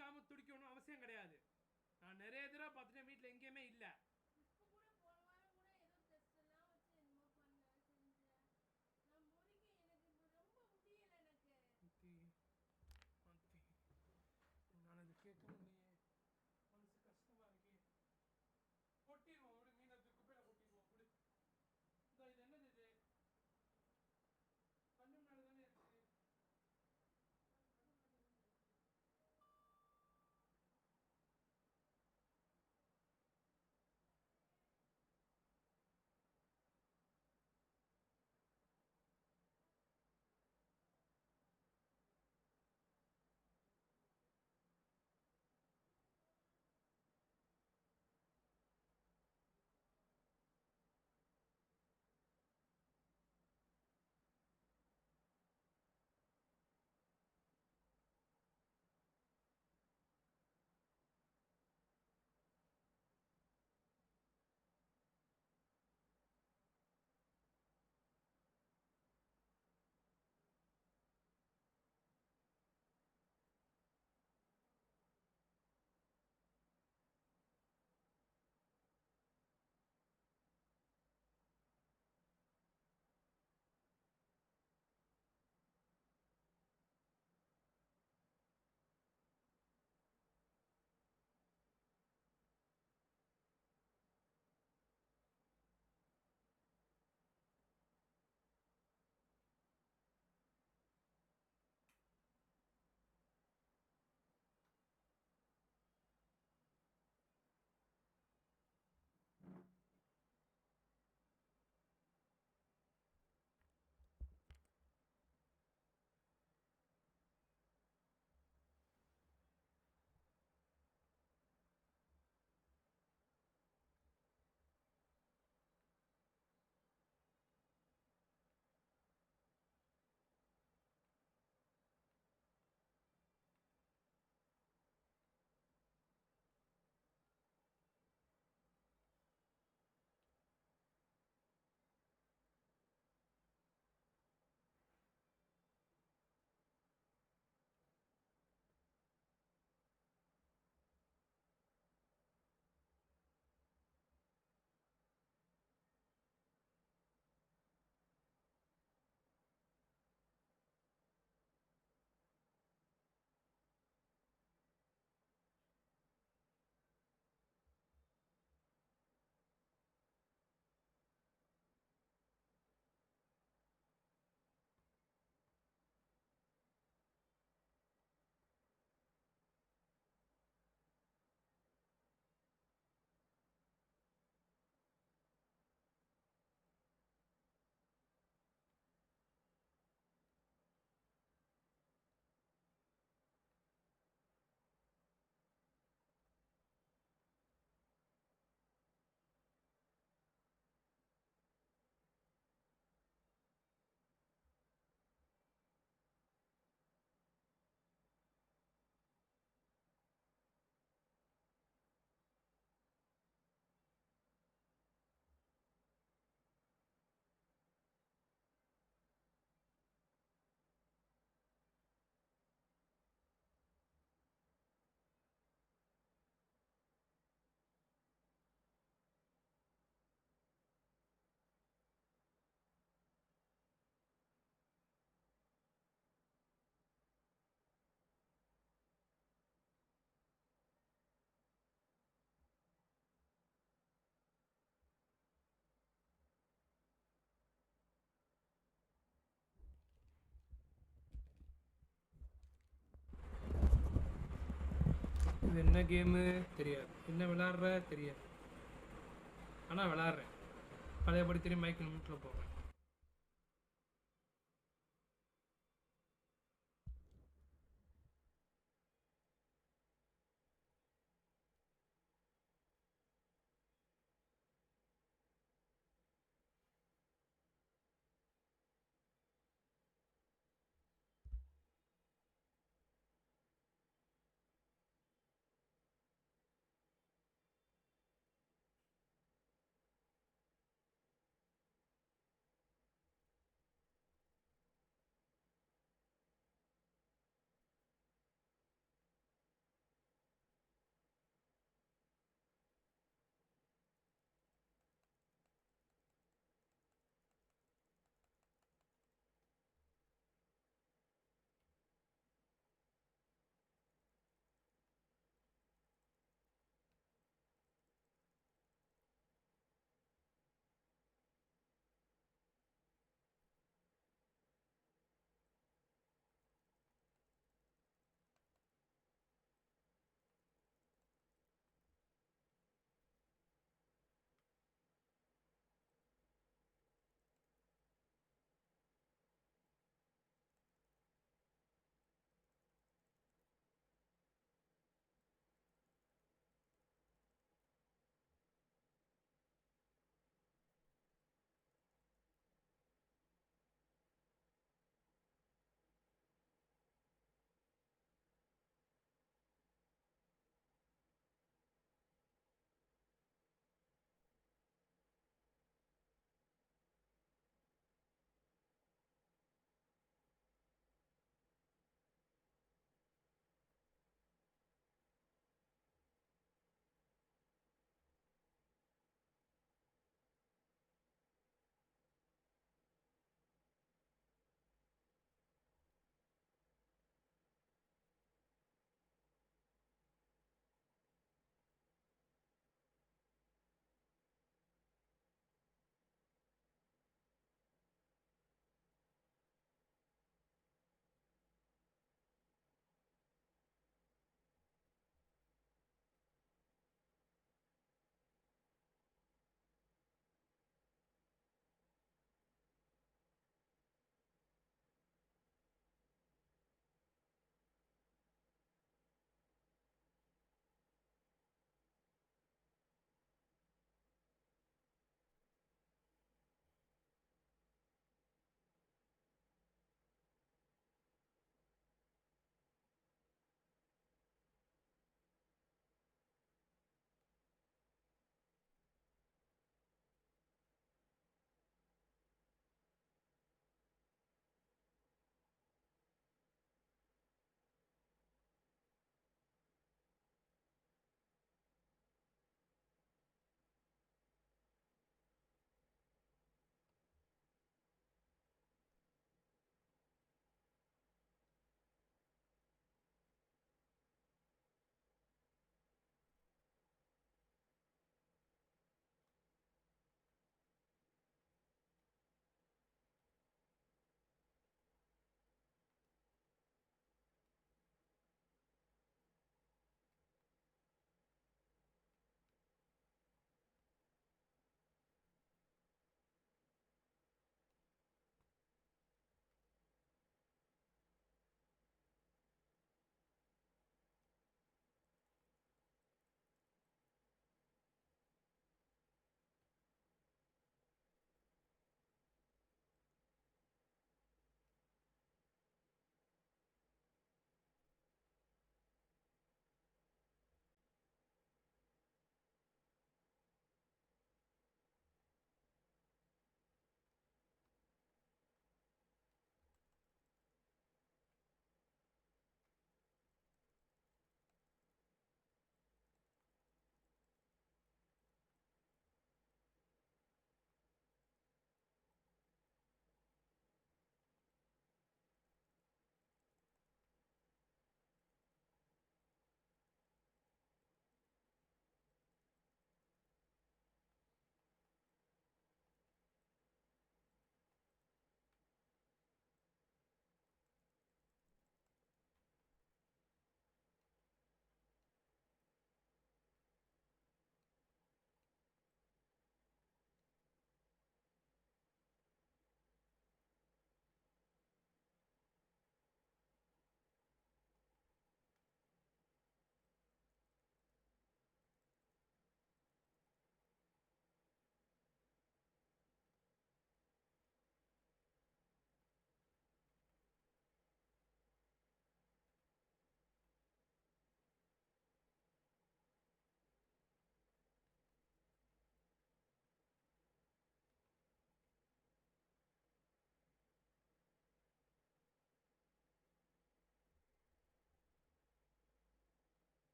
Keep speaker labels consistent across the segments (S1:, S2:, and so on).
S1: கொடுக்காம துடிக்கணும் அவசியம் கிடையாது. நான் நிறைய தடவை பார்த்துட்டேன், வீட்டில் எங்கேயுமே இல்லை.
S2: இப்போ கூட போன வாரம் கூட ஏதோ டெஸ்ட் எல்லாம் வச்சு என்னமோ பண்ணேன் செஞ்சேன். நான் முடிக்க எனக்கு ரொம்ப முடியல எனக்கு.
S1: நான் அதை கேட்க முடியே, மனசு கஷ்டமா இருக்கே. கொட்டிடுவோம் விடு, மீன் எடுத்து குப்பையில கொட்டிடுவோம் விடு. இது என்னது இது? கண்ணு முன்னாடி தானே இருக்கு. இது என்ன கேமு தெரியாது, என்ன விளாட்ற தெரியாது, ஆனால் விளாட்றேன். பழையபடி திரும்பி மைக்கில் மீட்டில் போவேன்.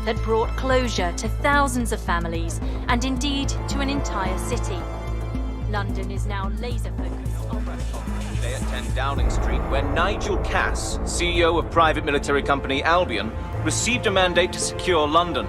S3: that brought closure to thousands of families and indeed to an entire city. London is now laser-focused on...
S4: Today at 10 Downing Street, where Nigel Cass, CEO of private military company Albion, received a mandate to secure London.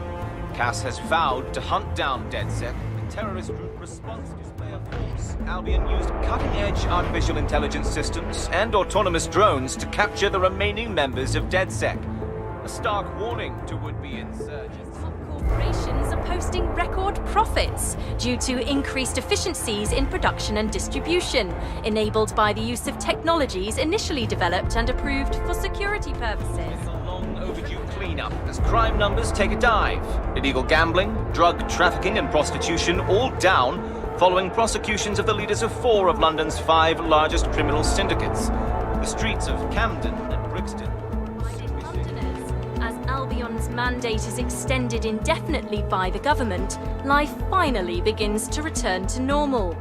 S4: Cass has vowed to hunt down DedSec, the terrorist group response display of force. Albion used cutting-edge artificial intelligence systems and autonomous drones to capture the remaining members of DedSec. A stark warning to would-be insurgents.
S3: Top corporations are posting record profits due to increased efficiencies in production and distribution, enabled by the use of technologies initially developed and approved for security purposes.
S4: A long overdue cleanup as crime numbers take a dive. Illegal gambling, drug trafficking and prostitution all down following prosecutions of the leaders of 4 of London's 5 largest criminal syndicates. The streets of Camden and Brixton.
S3: As Albion's mandate is extended indefinitely by the government, life finally begins to return to normal.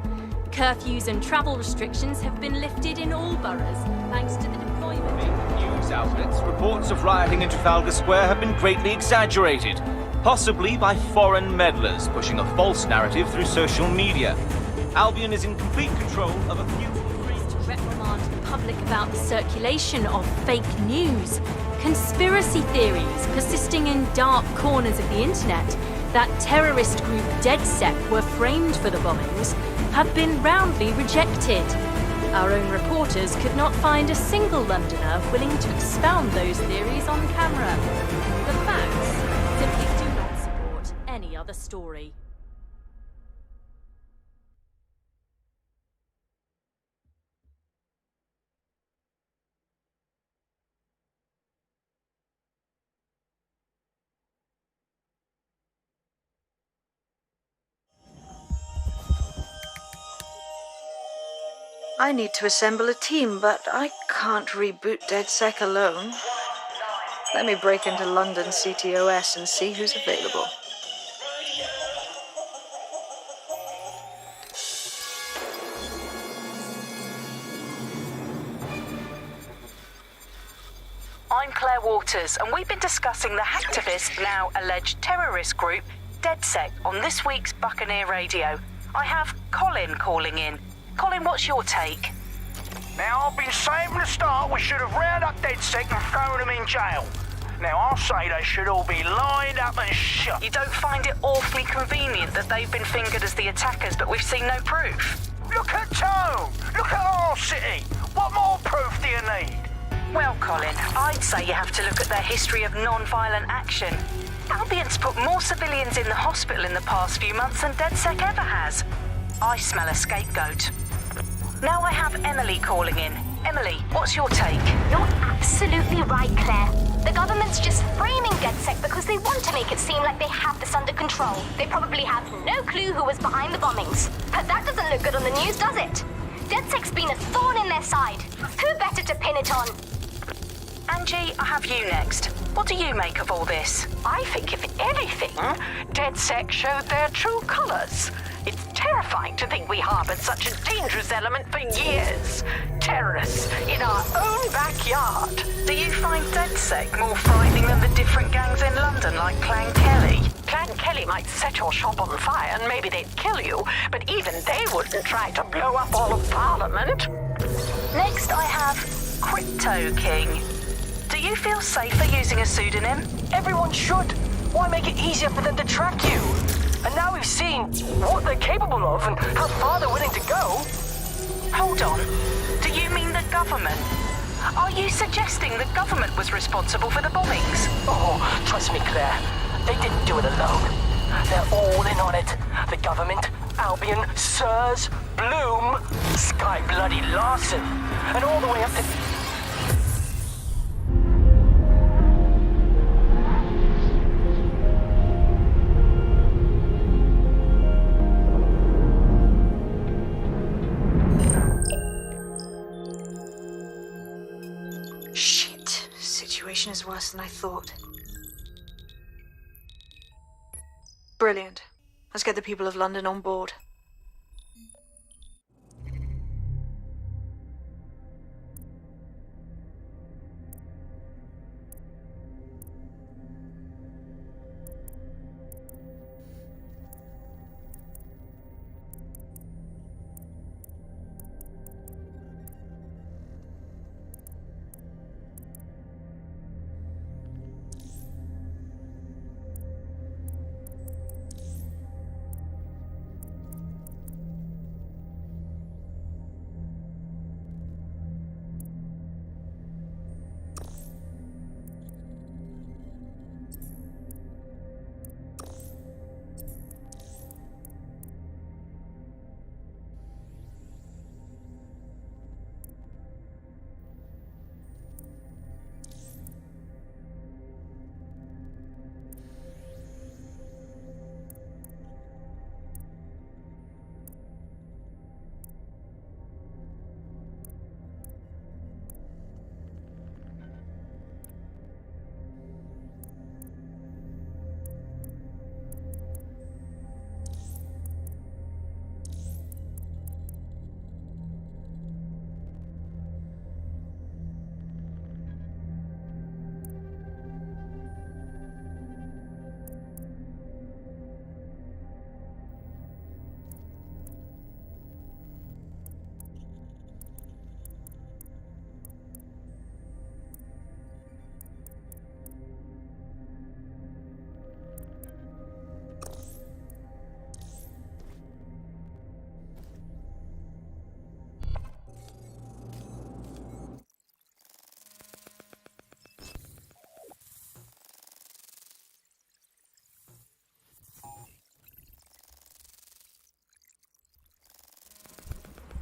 S3: Curfews and travel restrictions have been lifted in all boroughs, thanks to the deployment.
S4: News outlets, reports of rioting in Trafalgar Square have been greatly exaggerated, possibly by foreign meddlers pushing a false narrative through social media. Albion is in complete control of a few...
S3: To reprimand the public about the circulation of fake news. Conspiracy theories persisting in dark corners of the internet that terrorist group DedSec were framed for the bombings have been roundly rejected. Our own reporters could not find a single Londoner willing to expound those theories on camera. The facts simply do not support any other story.
S5: I need to assemble a team, but I can't reboot DedSec alone. Let me break into London CTOS and see who's available.
S6: I'm Claire Waters, and we've been discussing the hacktivist, now alleged terrorist group, DedSec, on this week's Buccaneer Radio. I have Colin calling in. Colin, what's your take?
S7: Now, I've been saying from the start we should have rounded up DedSec and thrown them in jail. Now, I'll say they should all be lined up and shot.
S6: You don't find it awfully convenient that they've been fingered as the attackers, but we've seen no proof?
S7: Look at Tone! Look at our city! What more proof do you need?
S6: Well, Colin, I'd say you have to look at their history of non-violent action. Albion's put more civilians in the hospital in the past few months than DedSec ever has. I smell a scapegoat. Now I have Emily calling in. Emily, what's your take?
S8: You're absolutely right, Claire. The government's just framing DedSec because they want to make it seem like they have this under control. They probably have no clue who was behind the bombings. But that doesn't look good on the news, does it? DedSec's been a thorn in their side. Who better to pin it on?
S6: Angie, I have you next. What do you make of all this?
S9: I think, if anything, DedSec showed their true colors. It's terrifying to think we harbored such a dangerous element for years. Terrorists in our own backyard.
S6: Do you find DedSec more frightening than the different gangs in London, like Clan Kelly?
S9: Clan Kelly might set your shop on fire and maybe they'd kill you, but even they wouldn't try to blow up all of Parliament.
S6: Next, I have Crypto King. Do you feel safer using a pseudonym?
S10: Everyone should. Why make it easier for them to track you? And now we've seen what they're capable of and how far they're willing to go.
S6: Hold on. Do you mean the government? Are you suggesting the government was responsible for the bombings?
S10: Oh, trust me, Claire. They didn't do it alone. They're all in on it. The government, Albion, Sirs, Bloom, Sky Bloody Larson, and all the way up to...
S5: Shit. Situation is worse than I thought. Brilliant. Let's get the people of London on board.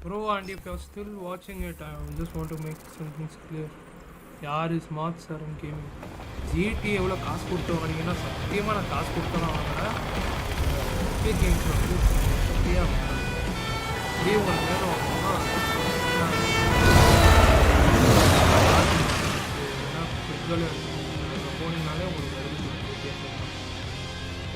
S1: Bro, and if you're still watching it, I just want to make some things clear. யார் smart sir gaming GT எவ்வளோ காசு கொடுத்து வாங்கினீங்கன்னா சத்தியமாக நான் காசு கொடுத்தோன்னா வாங்குறேன். கேம்ஸ் வந்து ஃப்ரீயாக வாங்குறேன். அப்படியே ஒரு நேரம் வாங்கினா ஃபுட்பால் போனீங்கனாலே உங்களுக்கு வருது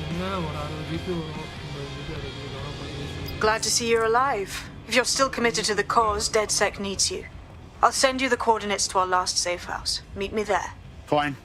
S1: என்ன ஒரு 60 ஜிபி வரும், 50 ஜிபி 60 ஜிபி வரும்.
S5: Glad to see you're alive. If you're still committed to the cause, DedSec needs you. I'll send you the coordinates to our last safe house. Meet me there.
S11: Fine.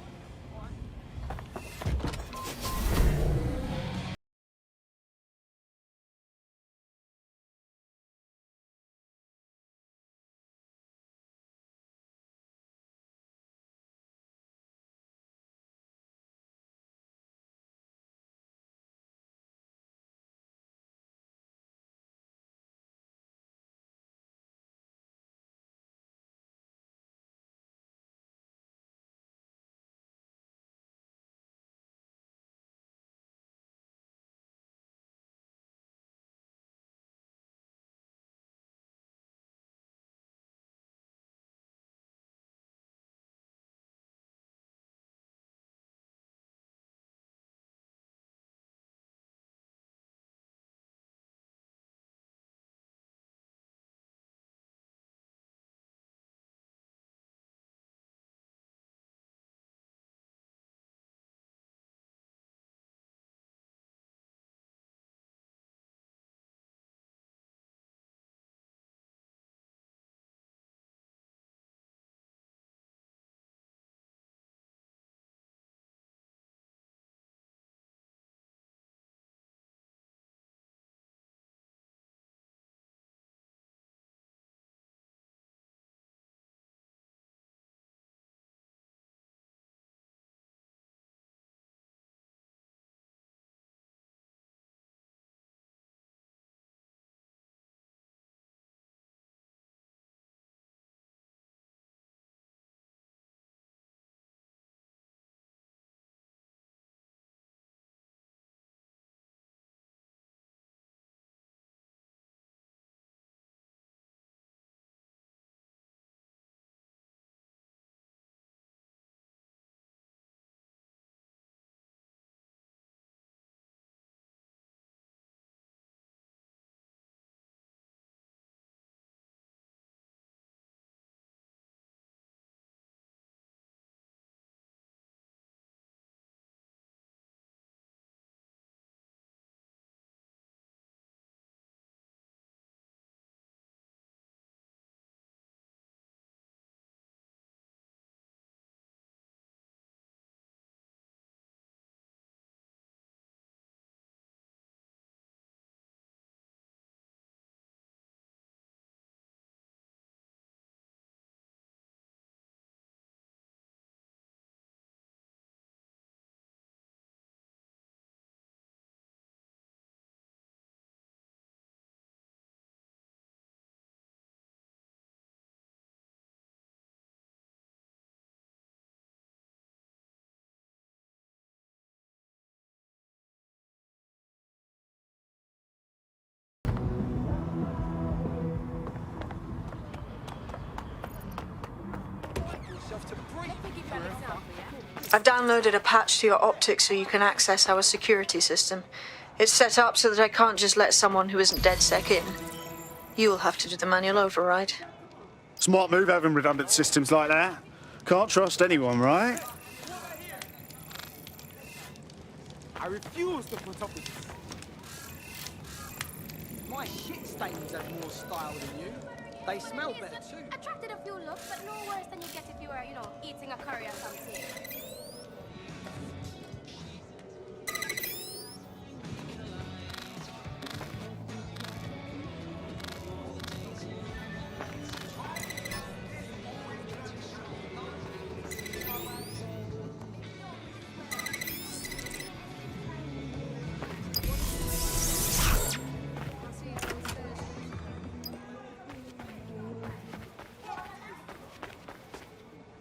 S5: I've downloaded a patch to your optics so you can access our security system. It's set up so that I can't just let someone who isn't DedSec in. You'll have to do the manual override.
S11: Smart move having redundant systems like that. Can't trust anyone, right?
S12: I refuse to put up with this. My shit stains have more style than you. They smell better too.
S8: Attracted a few looks, but no worse than you get if you were, eating a curry or something.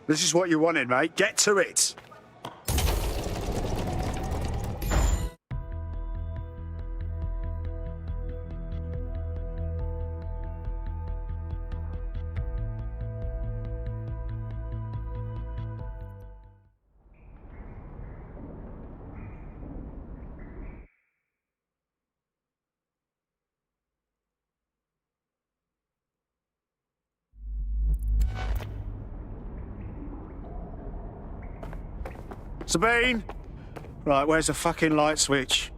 S11: This is what you wanted, mate. Get to it. Sabine? Right, where's the fucking light switch?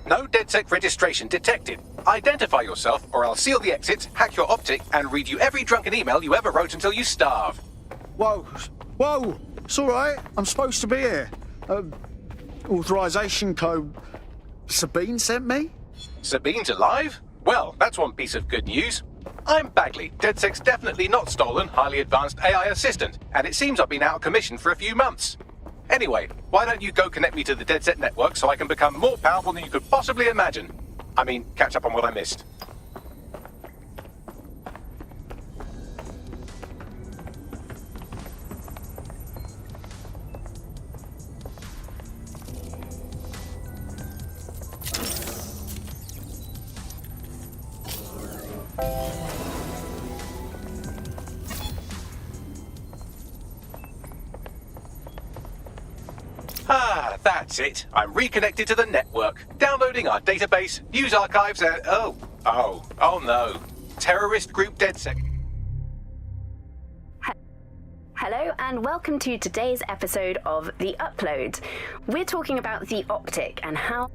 S13: No DedSec registration detected. Identify yourself, or I'll seal the exits, hack your optic, and read you every drunken email you ever wrote until you starve.
S11: Whoa, whoa, it's all right. I'm supposed to be here. Authorization code Sabine sent me?
S13: Sabine's alive? Well, that's one piece of good news. I'm Bagley, DedSec's definitely not stolen, highly advanced AI assistant, and it seems I've been out of commission for a few months. Anyway, why don't you go connect me to the DedSec network so I can become more powerful than you could possibly imagine? I mean, catch up on what I missed. Ah, that's it. I'm reconnected to the network. Downloading our database, news archives, and... Oh no. Terrorist group DedSec.
S14: Hello and welcome to today's episode of The Upload. We're talking about the optic and how...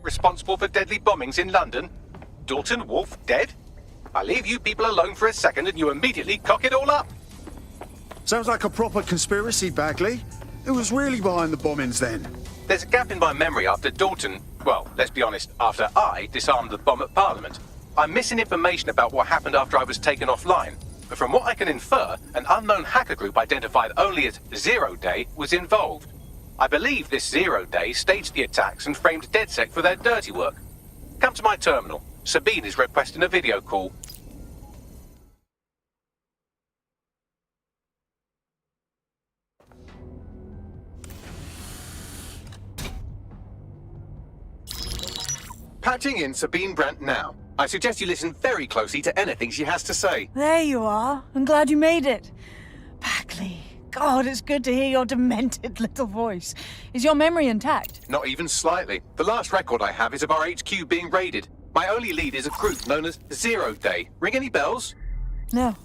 S13: Responsible for deadly bombings in London? Dalton Wolfe dead? I leave you people alone for a second and you immediately cock it all up.
S11: Sounds like a proper conspiracy, Bagley. Who was really behind the bombings then?
S13: There's a gap in my memory after Dalton, well, let's be honest, after I disarmed the bomb at Parliament. I'm missing information about what happened after I was taken offline. But from what I can infer, an unknown hacker group identified only as Zero Day was involved. I believe this Zero Day staged the attacks and framed DedSec for their dirty work. Come to my terminal. Sabine is requesting a video call. Patching in Sabine Brandt now. I suggest you listen very closely to anything she has to say.
S15: There you are. I'm glad you made it. Bagley, God, it's good to hear your demented little voice. Is your memory intact?
S13: Not even slightly. The last record I have is of our HQ being raided. My only lead is a group known as Zero Day. Ring any bells?
S15: No.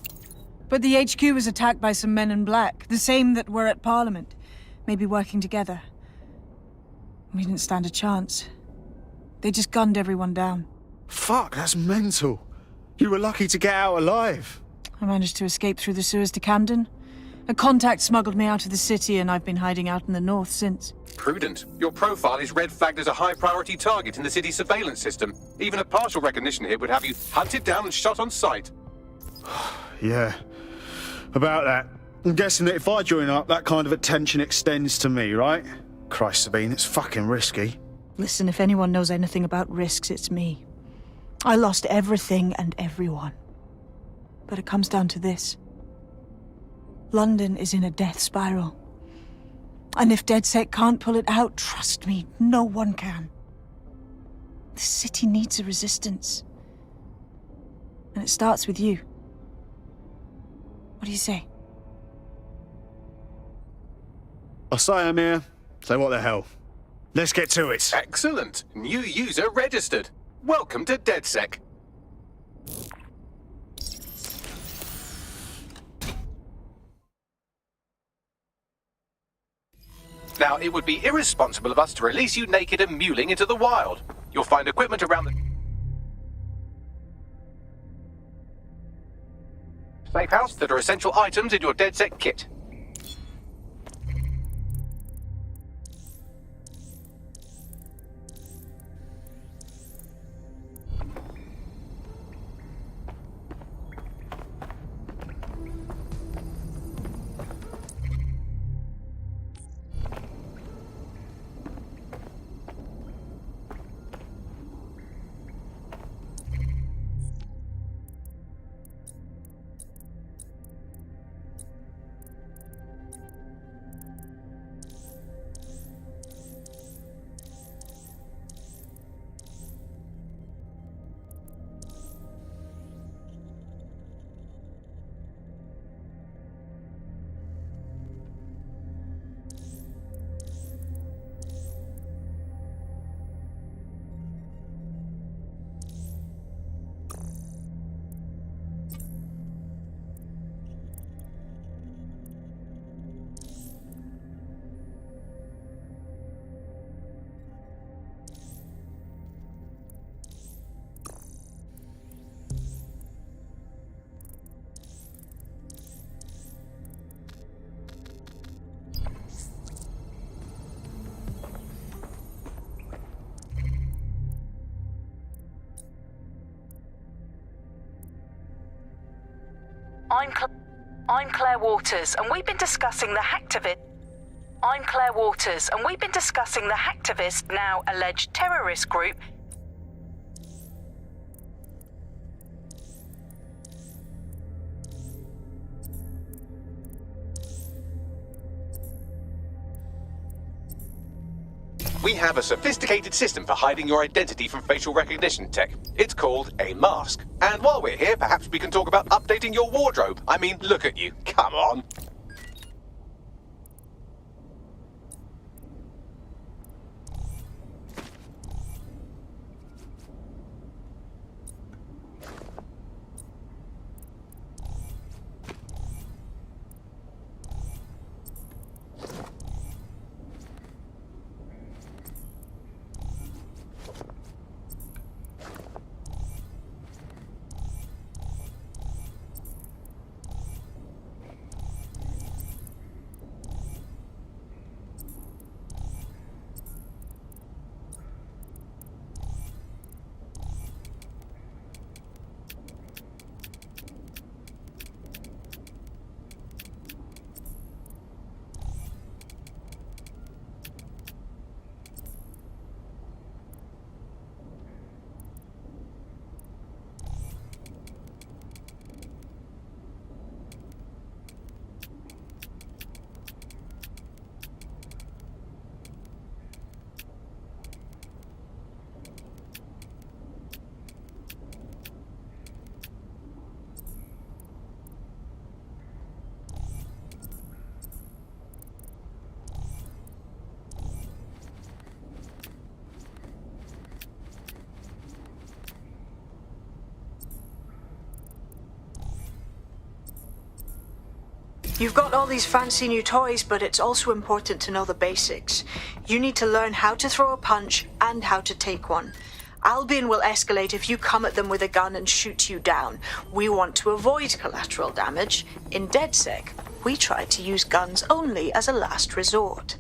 S15: But the HQ was attacked by some men in black, the same that were at Parliament. Maybe working together. We didn't stand a chance. They just gunned everyone down.
S11: Fuck, that's mental. You were lucky to get out alive.
S15: I managed to escape through the sewers to Camden. A contact smuggled me out of the city and I've been hiding out in the north since.
S13: Prudent. Your profile is red flagged as a high-priority target in the city's surveillance system. Even a partial recognition here would have you hunted down and shot on sight.
S11: Yeah, about that. I'm guessing that if I join up, that kind of attention extends to me, right? Christ, Sabine, it's fucking risky.
S15: Listen, if anyone knows anything about risks, it's me. I lost everything and everyone. But it comes down to this. London is in a death spiral. And if DedSec can't pull it out, trust me, no one can. The city needs a resistance. And it starts with you. What do you say?
S11: I say I'm here, so what the hell? Let's get to it.
S13: Excellent. New user registered. Welcome to DedSec. Now, it would be irresponsible of us to release you naked and mewling into the wild. You'll find equipment around the... safe house that are essential items in your DedSec kit.
S6: I'm Claire Waters, and we've been discussing the hacktivist. I'm Claire Waters, and we've been discussing the hacktivist, now alleged terrorist group.
S13: We have a sophisticated system for hiding your identity from facial recognition tech. It's called a mask. And while we're here, perhaps we can talk about updating your wardrobe. I mean, look at you. Come on.
S5: You've got all these fancy new toys, but it's also important to know the basics. You need to learn how to throw a punch and how to take one. Albion will escalate if you come at them with a gun and shoot you down. We want to avoid collateral damage. In DedSec, we try to use guns only as a last resort.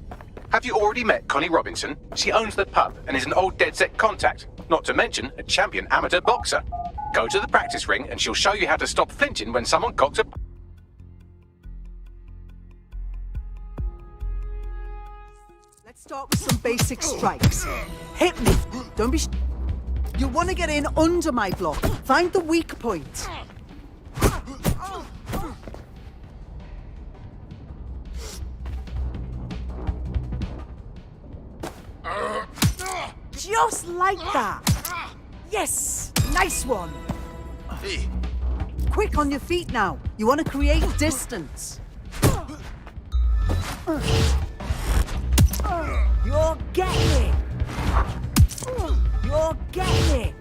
S13: Have you already met Connie Robinson? She owns the pub and is an old DedSec contact, not to mention a champion amateur boxer. Go to the practice ring and she'll show you how to stop flinching when someone cocks a...
S16: Let's start with some basic strikes. Hit me. Don't be... You want to get in under my block. Find the weak point. Just like that. Yes, nice one. Quick on your feet now. You want to create distance. You're getting it. You're getting it.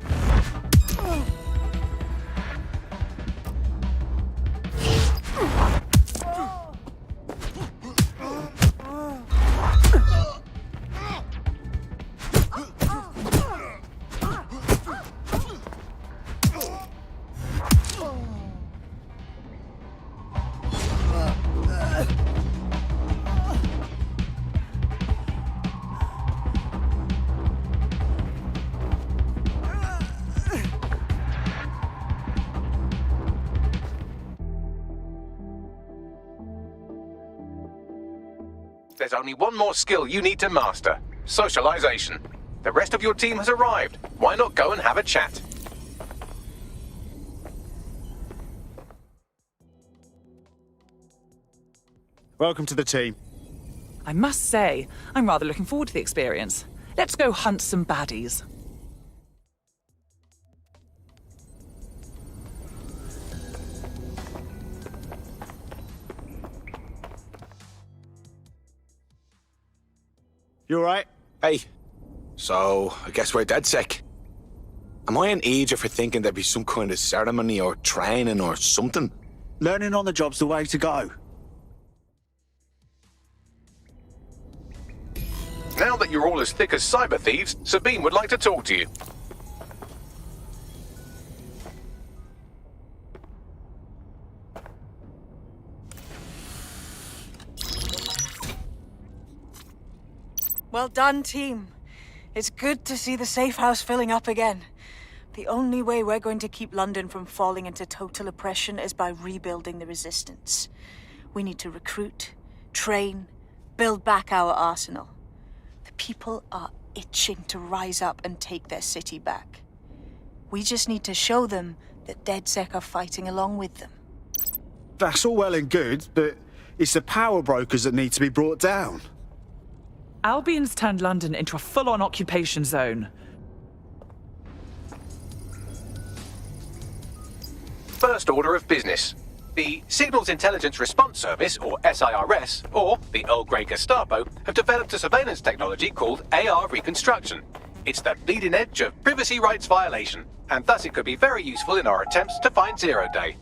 S13: There's only one more skill you need to master. Socialization. The rest of your team has arrived. Why not go and have a chat?
S11: Welcome to the team.
S17: I must say, I'm rather looking forward to the experience. Let's go hunt some baddies.
S11: You alright?
S18: Hey. So, I guess we're DedSec. Am I an idiot for thinking there'd be some kind of ceremony or training or something?
S11: Learning on the job's the way to go.
S13: Now that you're all as thick as cyber thieves, Sabine would like to talk to you.
S15: Well done, team. It's good to see the safe house filling up again. The only way we're going to keep London from falling into total oppression is by rebuilding the resistance. We need to recruit, train, build back our arsenal. The people are itching to rise up and take their city back. We just need to show them that DedSec are fighting along with them.
S11: That's all well and good, but it's the power brokers that need to be brought down.
S17: Albion's turned London into a full-on occupation zone.
S13: First order of business. The Signals Intelligence Response Service, or SIRS, or the Earl Grey Gestapo, have developed a surveillance technology called AR Reconstruction. It's the bleeding edge of privacy rights violation, and thus it could be very useful in our attempts to find Zero Day.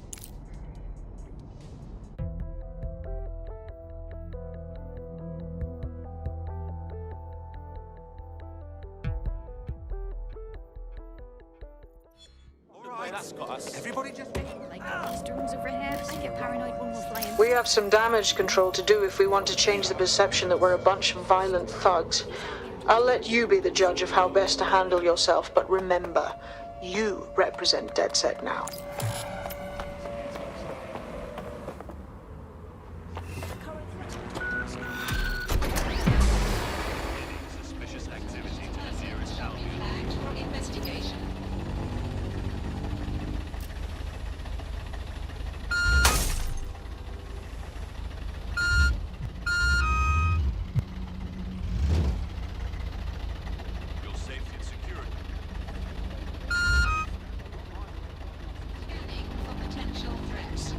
S12: Everybody just...
S5: We have some damage control to do if we want to change the perception that we're a bunch of violent thugs. I'll let you be the judge of how best to handle yourself, but remember, you represent DedSec now.
S19: Suspicious activity to the nearest Albion. Investigation. Your safety and security. Scanning for potential threats.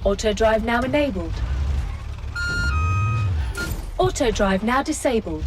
S3: Auto drive now enabled. Auto drive now disabled.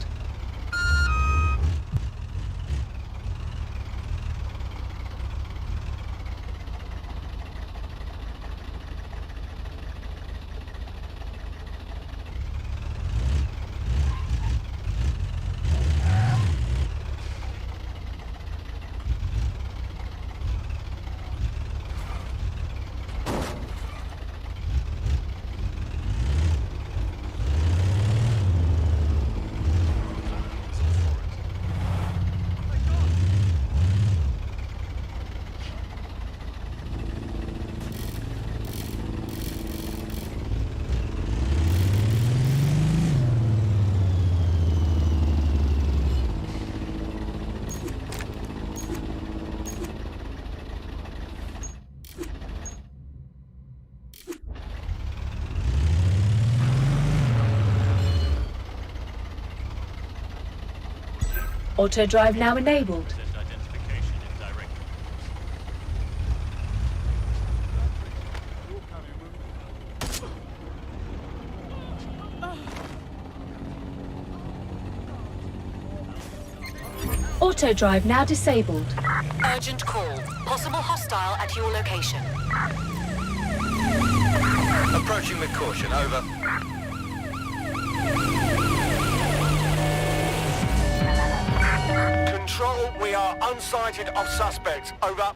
S3: Auto drive now enabled.
S19: Identification indirect.
S3: Auto drive now disabled.
S6: Urgent call. Possible hostile at your location.
S20: Approaching with caution, over.
S7: Control, we are unsighted of suspects. Over.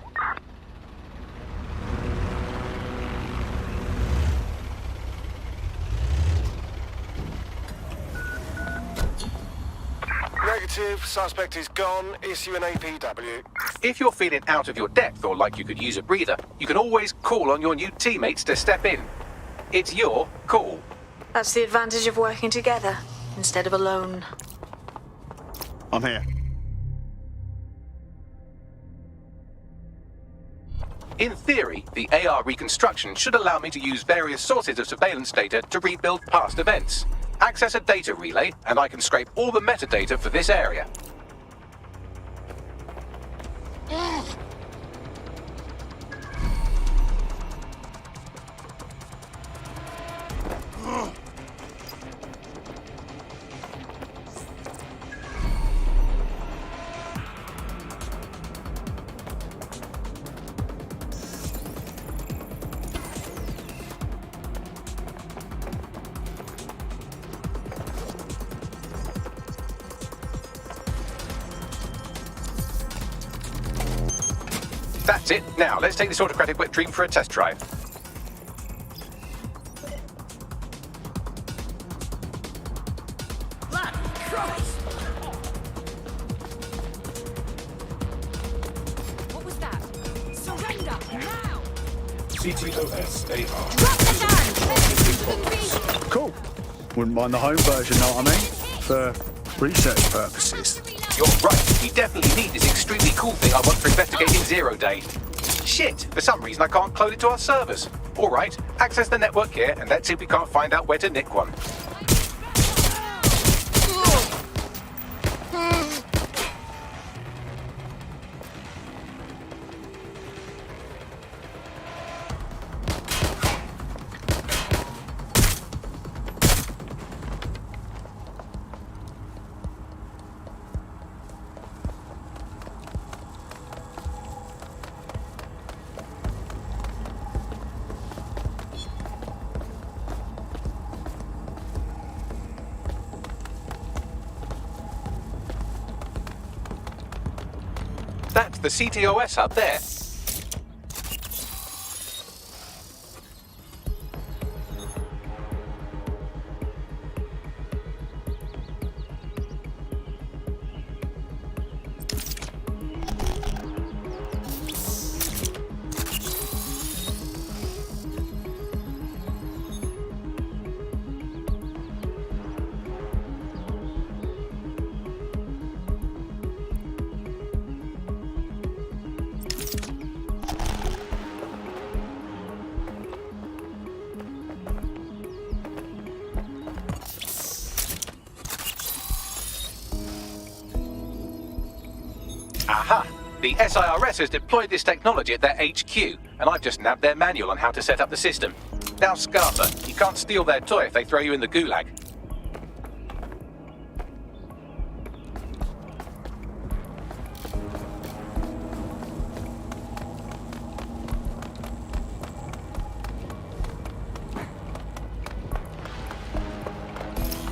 S7: Negative. Suspect is gone. Issue an APW.
S13: If you're feeling out of your depth or like you could use a breather, you can always call on your new teammates to step in. It's your call.
S5: That's the advantage of working together instead of alone.
S11: I'm here.
S13: In theory, the AR reconstruction should allow me to use various sources of surveillance data to rebuild past events. Access a data relay, and I can scrape all the metadata for this area. That's it. Now, let's take this autocratic wet dream for a test drive.
S6: What was that? Surrender now!
S11: CTOS AR. Cool. Wouldn't mind the home version, know what I mean? For research purposes.
S13: You're right. We definitely need this extremely cool thing I want for investigating Zero Day. Shit! For some reason I can't clone it to our servers. All right, access the network here, and let's see if we can't find out where to nick one. That's the CTOS up there. Aha! The SIRS has deployed this technology at their HQ, and I've just nabbed their manual on how to set up the system. Now, Scarper, you can't steal their toy if they throw you in the gulag.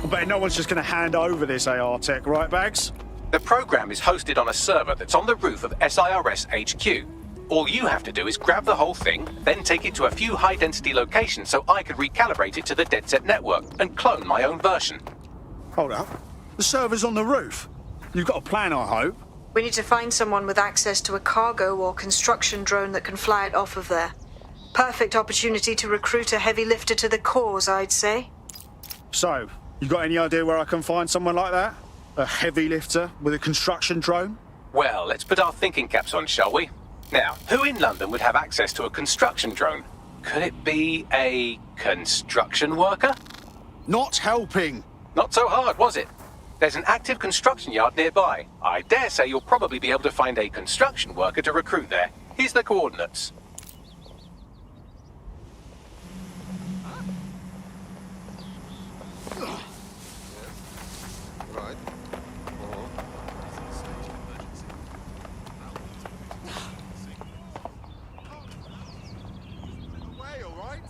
S11: I bet no one's just going to hand over this AR tech, right, Bags?
S13: The program is hosted on a server that's on the roof of SIRS HQ. All you have to do is grab the whole thing, then take it to a few high-density locations so I can recalibrate it to the DedSec network and clone my own version.
S11: Hold up. The server's on the roof. You've got a plan, I hope.
S5: We need to find someone with access to a cargo or construction drone that can fly it off of there. Perfect opportunity to recruit a heavy lifter to the cause, I'd say.
S11: So, you got any idea where I can find someone like that? A heavy lifter with a construction drone?
S13: Well, let's put our thinking caps on, shall we? Now, who in London would have access to a construction drone? Could it be a construction worker?
S11: Not helping.
S13: Not so hard, was it? There's an active construction yard nearby. I dare say you'll probably be able to find a construction worker to recruit there. Here's the coordinates.
S21: Right. Away, all right?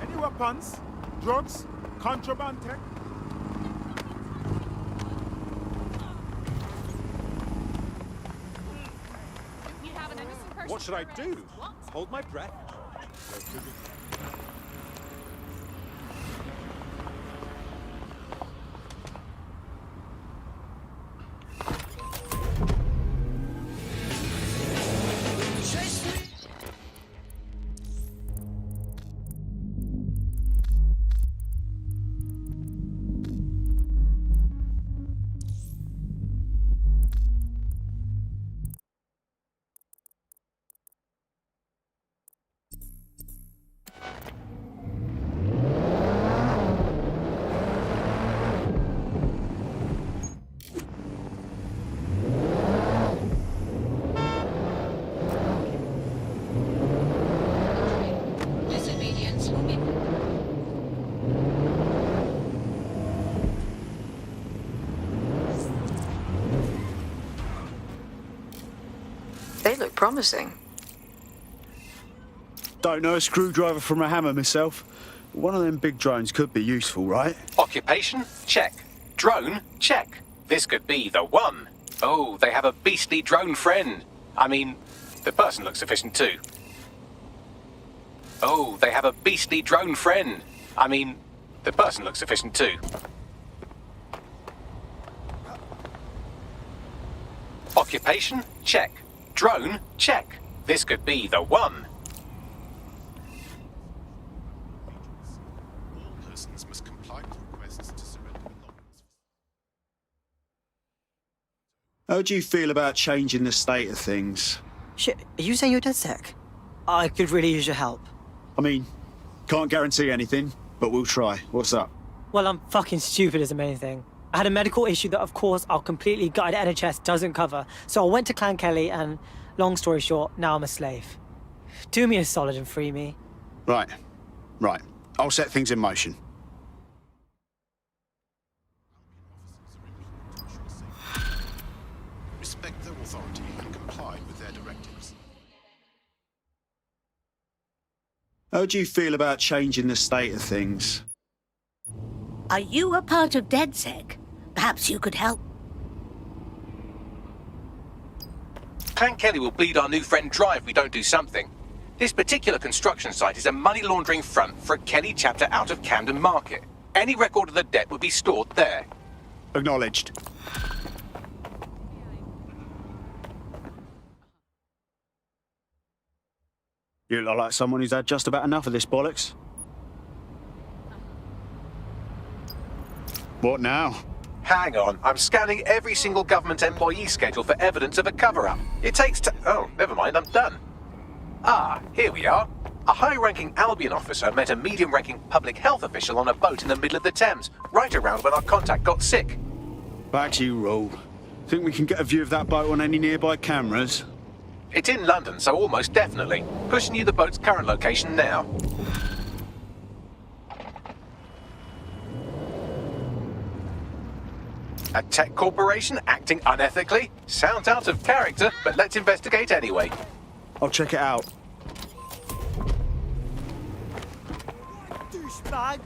S22: Any weapons, drugs, contraband tech?
S23: What should I do? Hold my breath?
S2: Disobedience will be...
S5: They look promising.
S11: Don't know a screwdriver from a hammer myself. One of them big drones could be useful, right?
S13: Occupation? Check. Drone? Check. This could be the one. Oh, they have a beastly drone friend. I mean, the person looks sufficient too. Oh, they have a beastly drone friend. I mean, the person looks sufficient too. Occupation? Check. Drone? Check. This could be the one.
S21: All persons must comply with requests to surrender belongings.
S11: How do you feel about changing the state of things?
S24: Shit, are you saying you're DedSec? I could really use your help.
S11: I mean, can't guarantee anything, but we'll try. What's up?
S24: Well, I'm fucking stupid is the main thing. I had a medical issue that, of course, our completely gutted NHS doesn't cover. So I went to Clan Kelly and, long story short, now I'm a slave. Do me a solid and free me.
S11: Right. I'll set things in motion.
S21: Respect their authority and comply with their directives.
S11: How do you feel about changing the state of things?
S25: Are you a part of DedSec? Perhaps you could help.
S13: Clan Kelly will bleed our new friend dry if we don't do something. This particular construction site is a money laundering front for a Kelly chapter out of Camden Market. Any record of the debt would be stored there.
S11: Acknowledged. You look like someone who's had just about enough of this bollocks. What now?
S13: Hang on, I'm scanning every single government employee schedule for evidence of a cover-up. It takes oh, never mind, I'm done. Ah, here we are. A high-ranking Albion officer met a medium-ranking public health official on a boat in the middle of the Thames, right around when our contact got sick.
S11: Back to you, Raoul. Think we can get a view of that boat on any nearby cameras?
S13: It's in London, so almost definitely. Pushing you the boat's current location now. A tech corporation acting unethically? Sounds out of character, but let's investigate anyway.
S11: I'll check it out.
S24: Douchebag!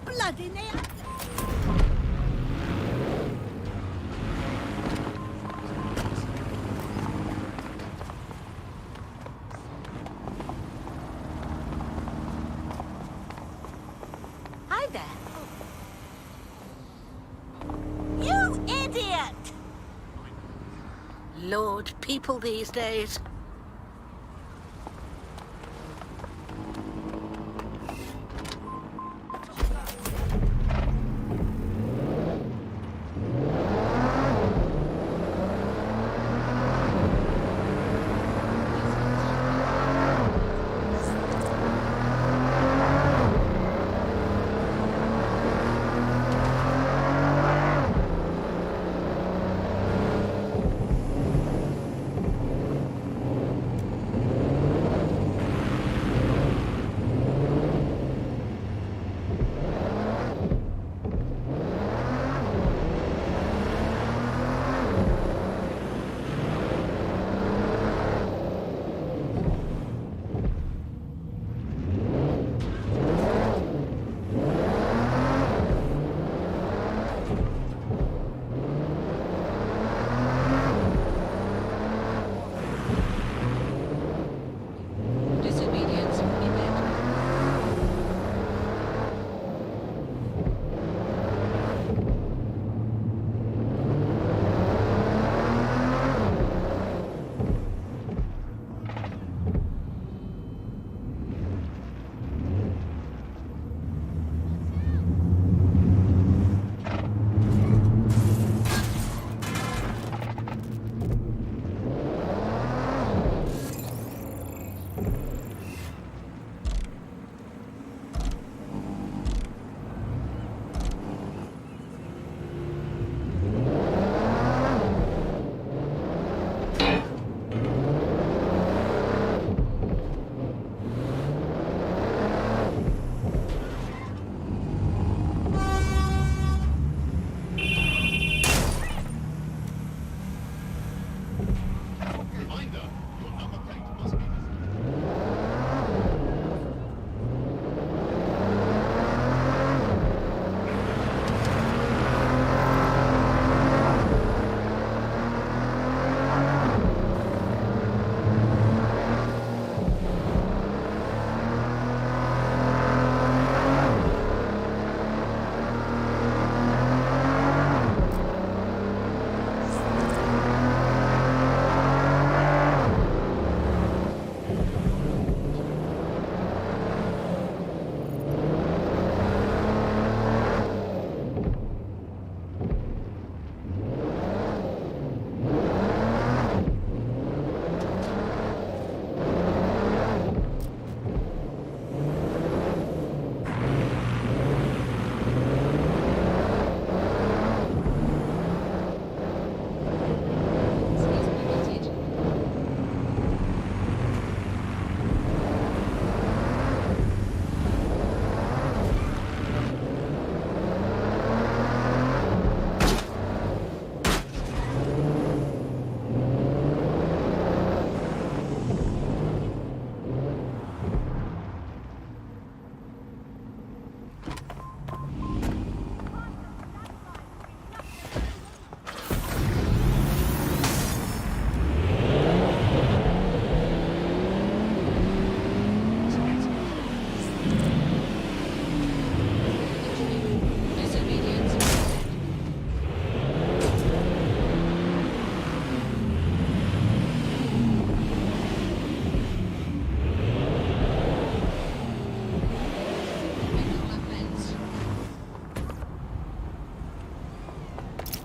S25: bloody near. Hi there. You idiot! Lord, people these days.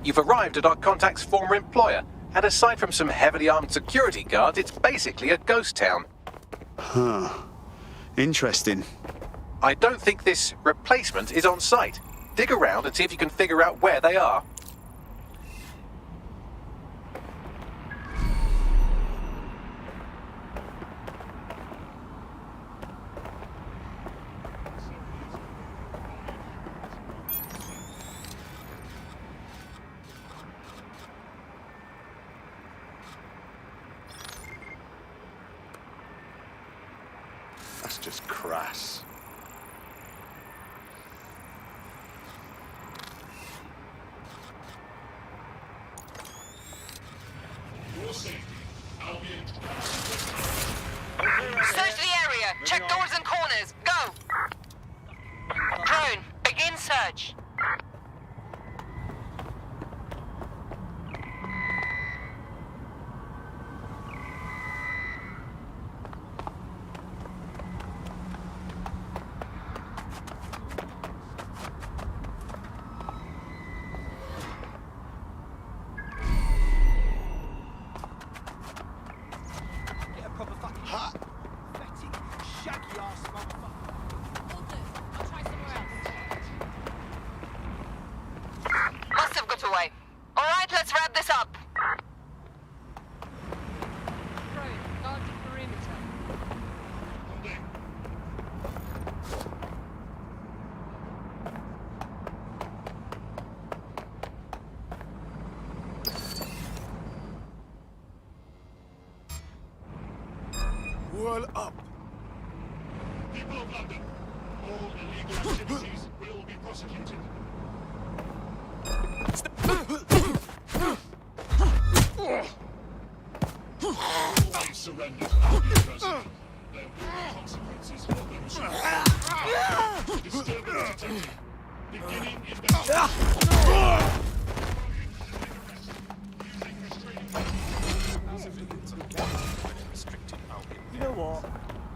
S13: You've arrived at our contact's former employer, and aside from some heavily armed security guards, it's basically a ghost town.
S11: Huh. Interesting.
S13: I don't think this replacement is on site. Dig around and see if you can figure out where they are.
S21: That's just crass.
S6: search.
S12: Get a proper fucking fetty, shaggy ass motherfucker.
S23: Will do. I'll try somewhere else.
S6: Must have got away. All right, let's wrap this up.
S23: Right, guard the perimeter.
S22: Whirl up.
S21: People of London, all illegal activities will be prosecuted. Always surrender to the university. There will be consequences for those who disturbance detected. Beginning investigation.
S12: You know what?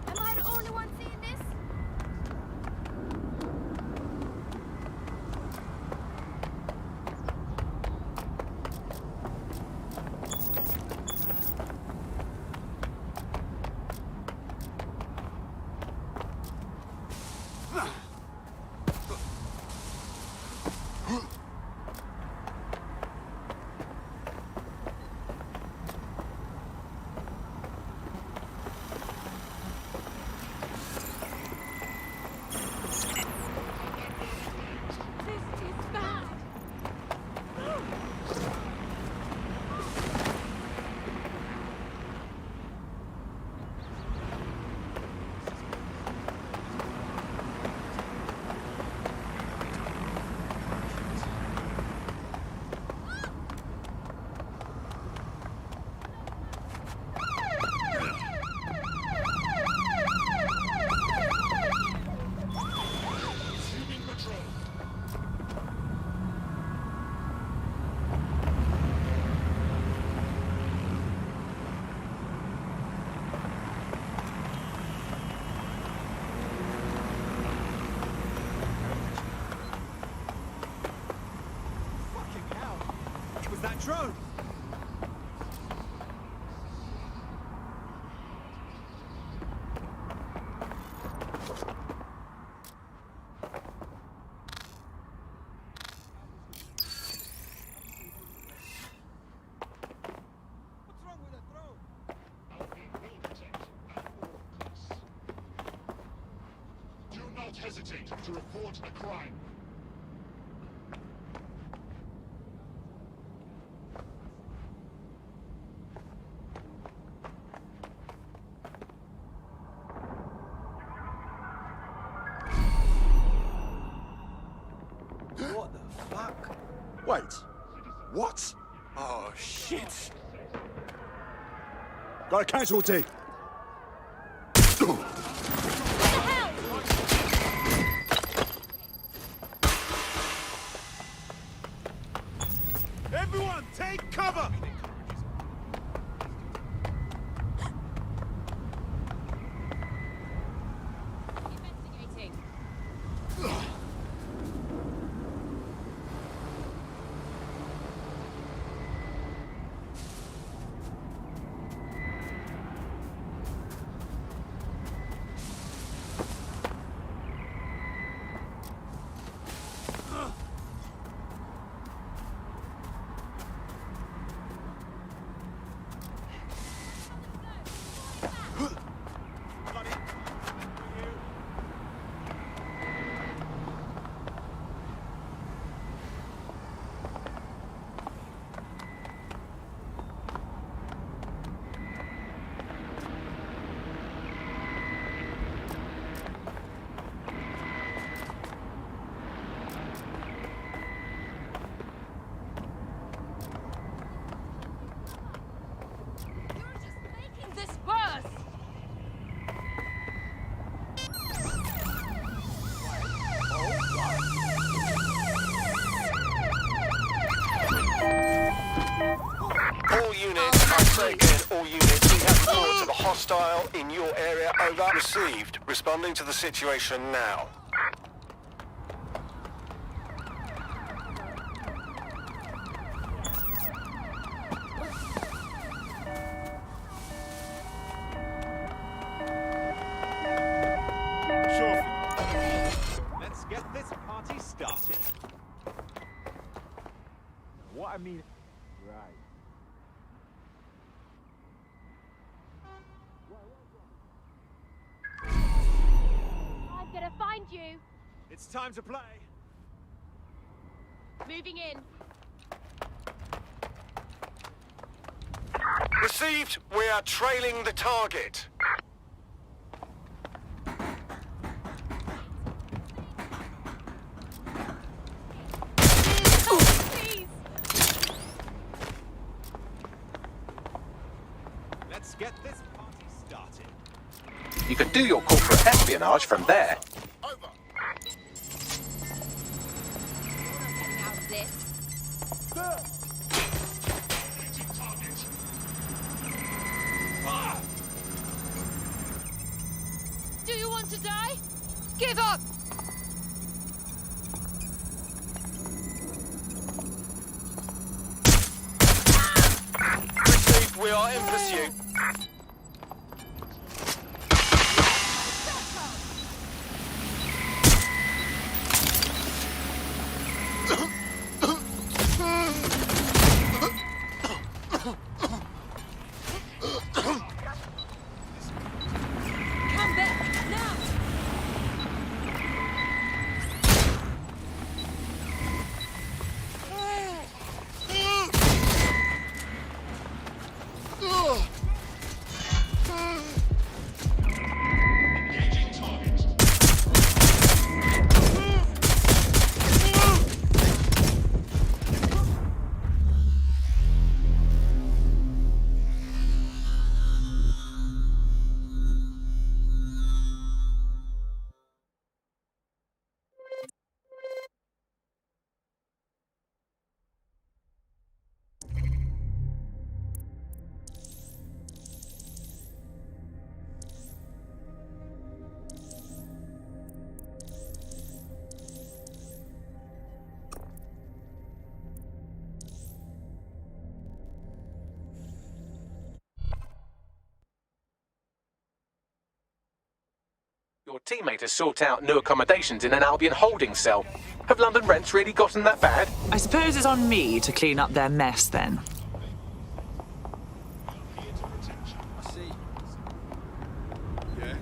S23: Am I the only one seeing this?
S12: That drone! What's wrong with the drone?
S21: Albion will detect at all costs. Do not hesitate to report a crime.
S12: What the fuck?
S22: Wait. What? Oh, shit. Got a casualty. Everyone, take cover!
S23: Investigating.
S1: All units, I say again, all units, we have reports of a hostile in your area. Over. Received. Responding to the situation now.
S22: Sure. Let's get this party started. What I mean... Right.
S23: I'm gonna find you.
S22: It's time to play.
S23: Moving in.
S1: Received. We are trailing the target.
S22: Let's get this party started.
S13: You can do your corporate espionage from there.
S23: Do you want to die? Give up!
S1: Received. We are in pursuit.
S23: Come back, now!
S13: Your teammate has sought out new accommodations in an Albion holding cell. Have London rents really gotten that bad?
S17: I suppose it's on me to clean up their mess then.
S22: I see. Yeah.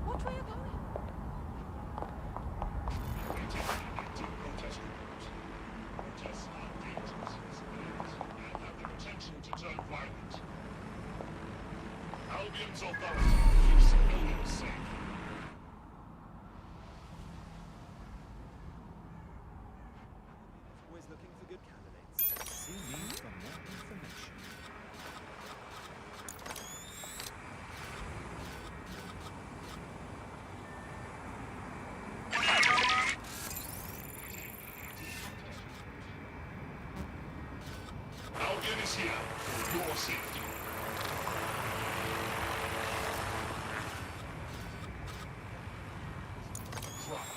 S23: What way are you going?
S21: Protests are dangerous and have the potential to turn violent. Albion's authority keeps civilians safe.
S22: Always looking for good candidates. See me for more information.
S21: Albion is here for your safety. Drop.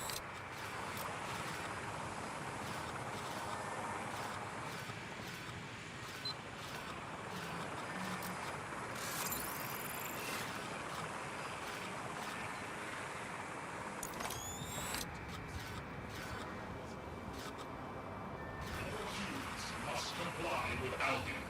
S21: Humans must comply with Albion.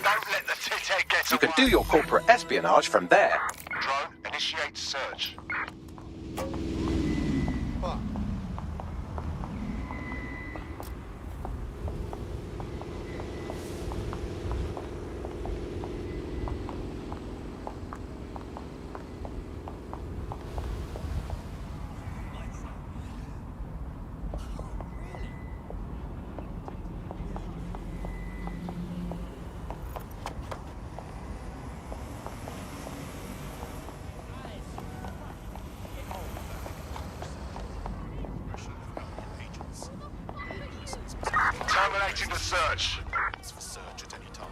S1: Don't let the tit-head get
S13: You can do your corporate espionage from there.
S1: Drone, initiate search.
S21: Initiating the search.
S19: It's for search at any time.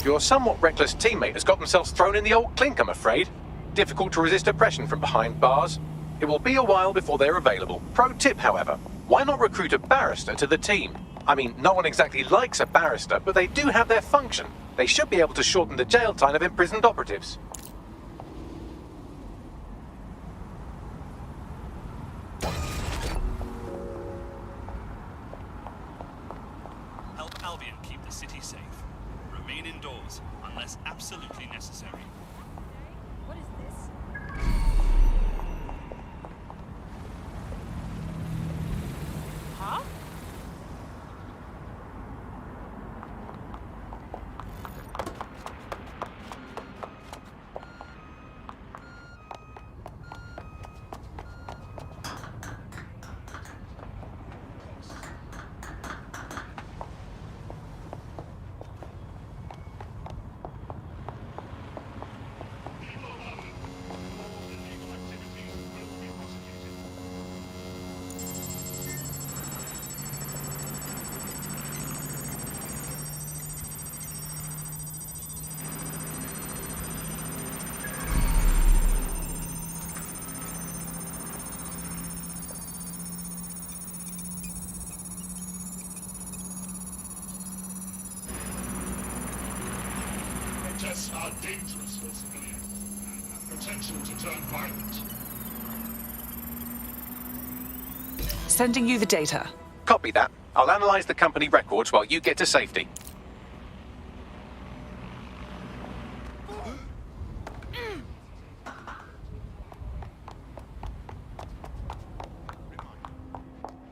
S13: Your somewhat reckless teammate has got themselves thrown in the old clink, I'm afraid. Difficult to resist oppression from behind bars. It will be a while before they're available. Pro tip, however, why not recruit a barrister to the team? I mean, no one exactly likes a barrister, but they do have their function. They should be able to shorten the jail time of imprisoned operatives.
S19: Help Albion keep the city safe. Remain indoors, unless absolutely necessary.
S2: What is this? Huh?
S21: Protests are dangerous for civilians and have potential to turn violent.
S17: Sending you the data.
S13: Copy that. I'll analyze the company records while you get to safety.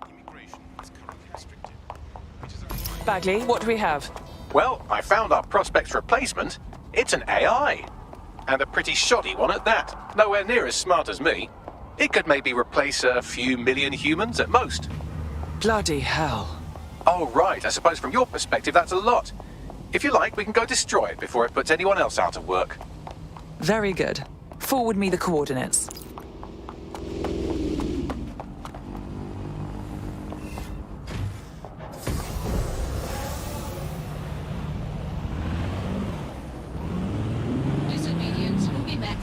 S19: Immigration is currently restricted.
S17: Bagley, what do we have?
S13: Well, I found our prospect's replacement. It's an AI. And a pretty shoddy one at that. Nowhere near as smart as me. It could maybe replace a few million humans at most.
S17: Bloody hell.
S13: Oh, right. I suppose from your perspective that's a lot. If you like, we can go destroy it before it puts anyone else out of work.
S17: Very good. Forward me the coordinates.
S25: Disobedience will be met.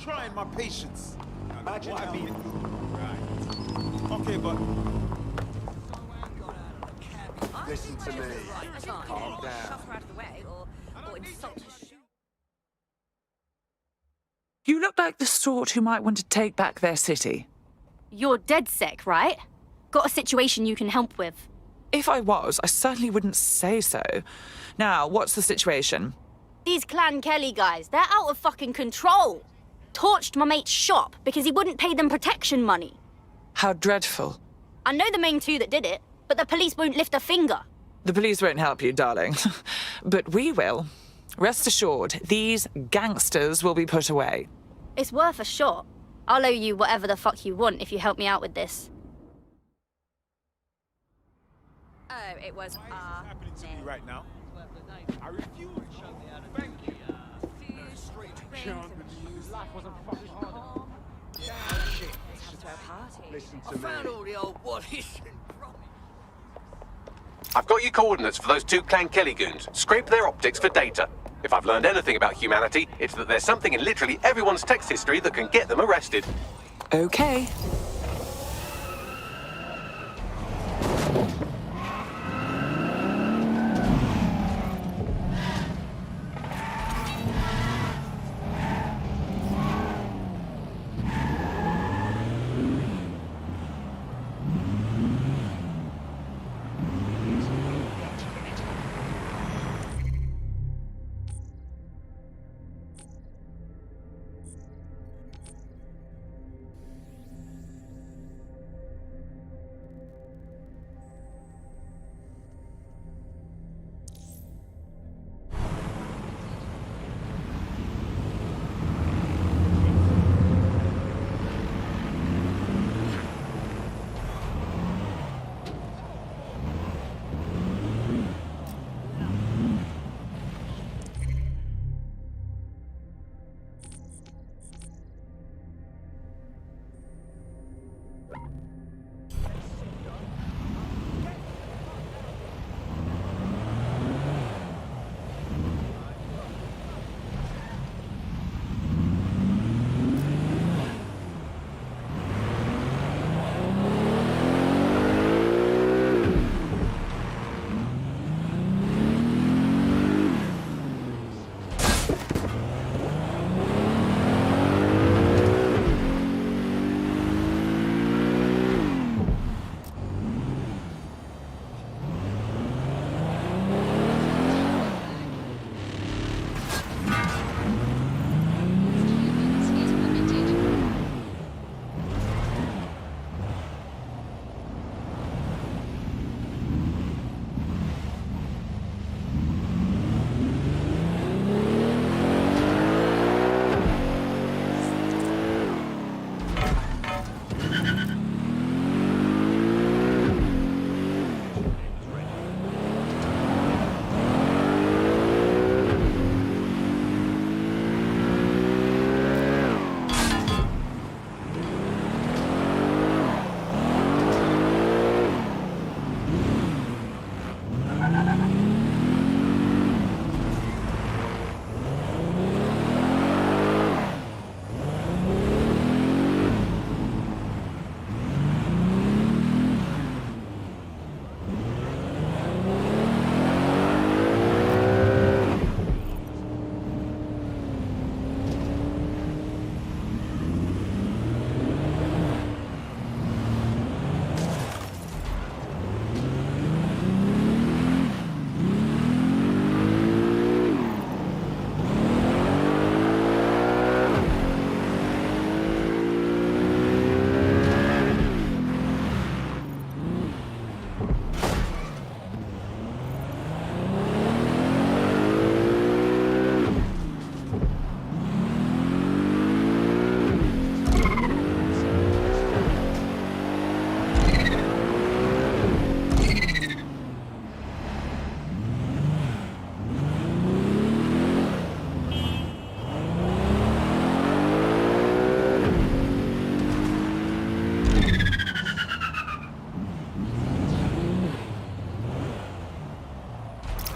S4: Trying my patience. Imagine what I mean. Right. Okay, but
S21: Listen to me. Calm down.
S17: You look like the sort who might want to take back their city.
S3: You're DedSec, right? Got a situation you can help with.
S17: If I was, I certainly wouldn't say so. Now, what's the situation?
S3: These Clan Kelly guys, they're out of fucking control.
S8: torched my mate's shop because he wouldn't pay them protection money.
S17: How dreadful.
S8: I know the main two that did it, but the police won't lift a finger.
S17: The police won't help you, darling. But we will. Rest assured, these gangsters will be put away.
S8: It's worth a shot. I'll owe you whatever the fuck you want if you help me out with this.
S9: Oh, it was,
S4: happening to me right now? I refuse. Thank you.
S12: Life wasn't fucking hard.
S4: Listen
S20: I
S4: to
S20: found
S4: me.
S20: all the old waddies.
S13: I've got your coordinates for those 2 Clan Kelly goons. Scrape their optics for data. If I've learned anything about humanity, it's that there's something in literally everyone's text history that can get them arrested.
S17: Okay.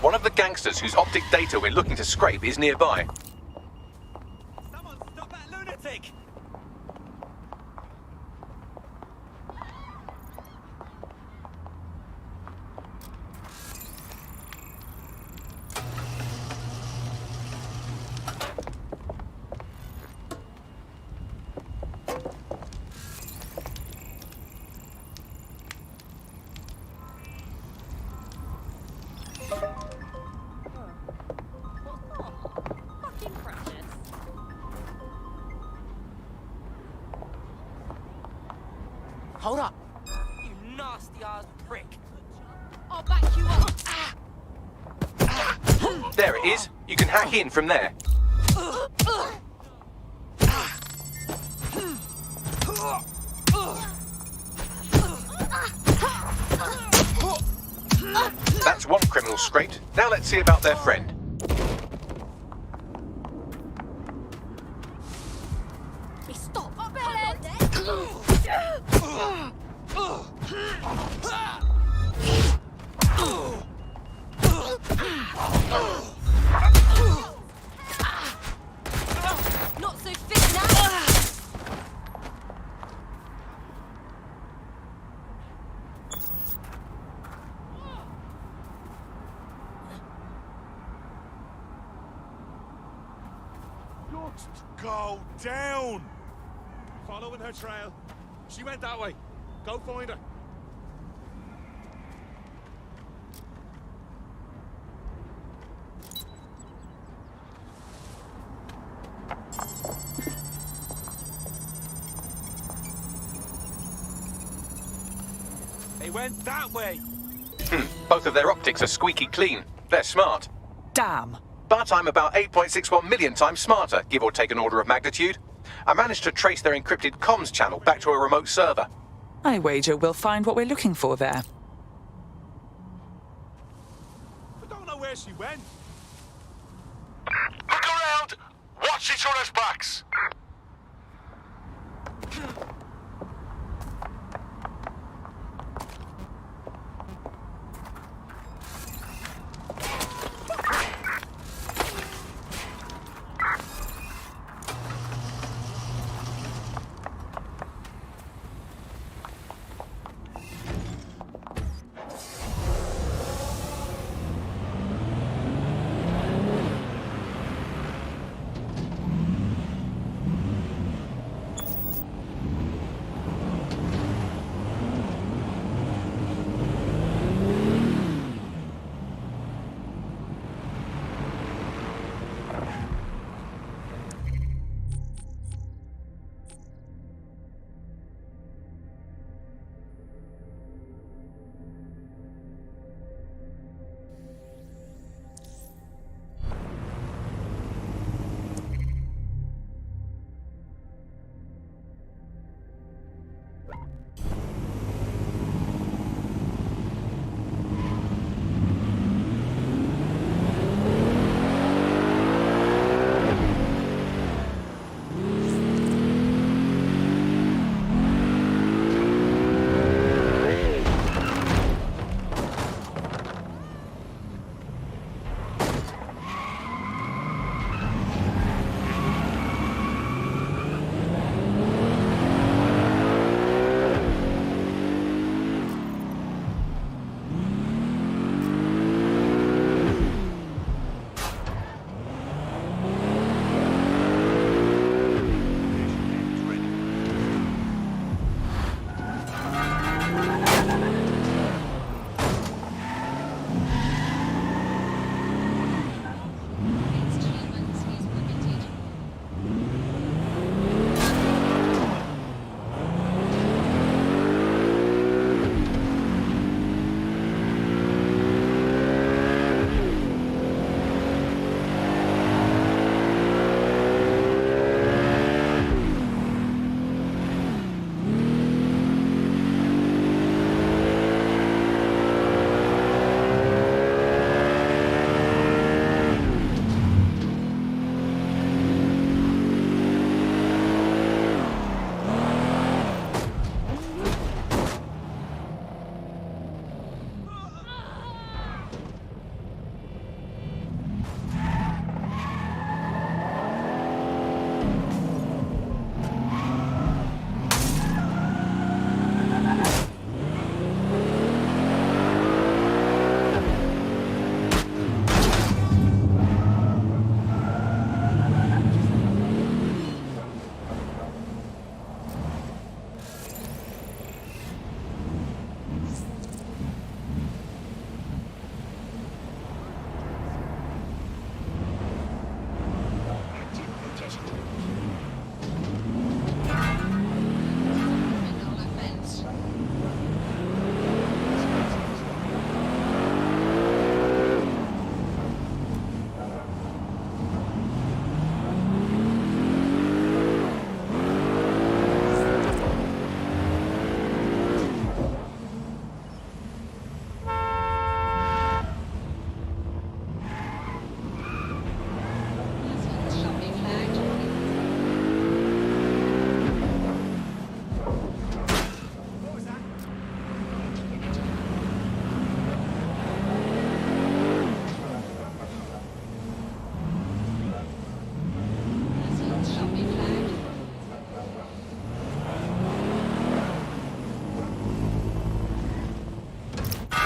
S13: One of the gangsters whose optic data we're looking to scrape is nearby.
S20: Someone stop that lunatic!
S12: Hold up. You nasty ass prick.
S23: I'll back you up.
S13: There it is. You can hack in from there. That's one criminal scraped. Now let's see about their friend.
S23: Stop. Not so fit now.
S4: Go down! Following her trail. She went that way. Go find her. They went that way.
S13: Both of their optics are squeaky clean. They're smart.
S17: Damn.
S13: But I'm about 8.61 million times smarter, give or take an order of magnitude. I managed to trace their encrypted comms channel back to a remote server.
S17: I wager we'll find what we're looking for there.
S4: I don't know where she went.
S21: Look around! Watch each other's backs!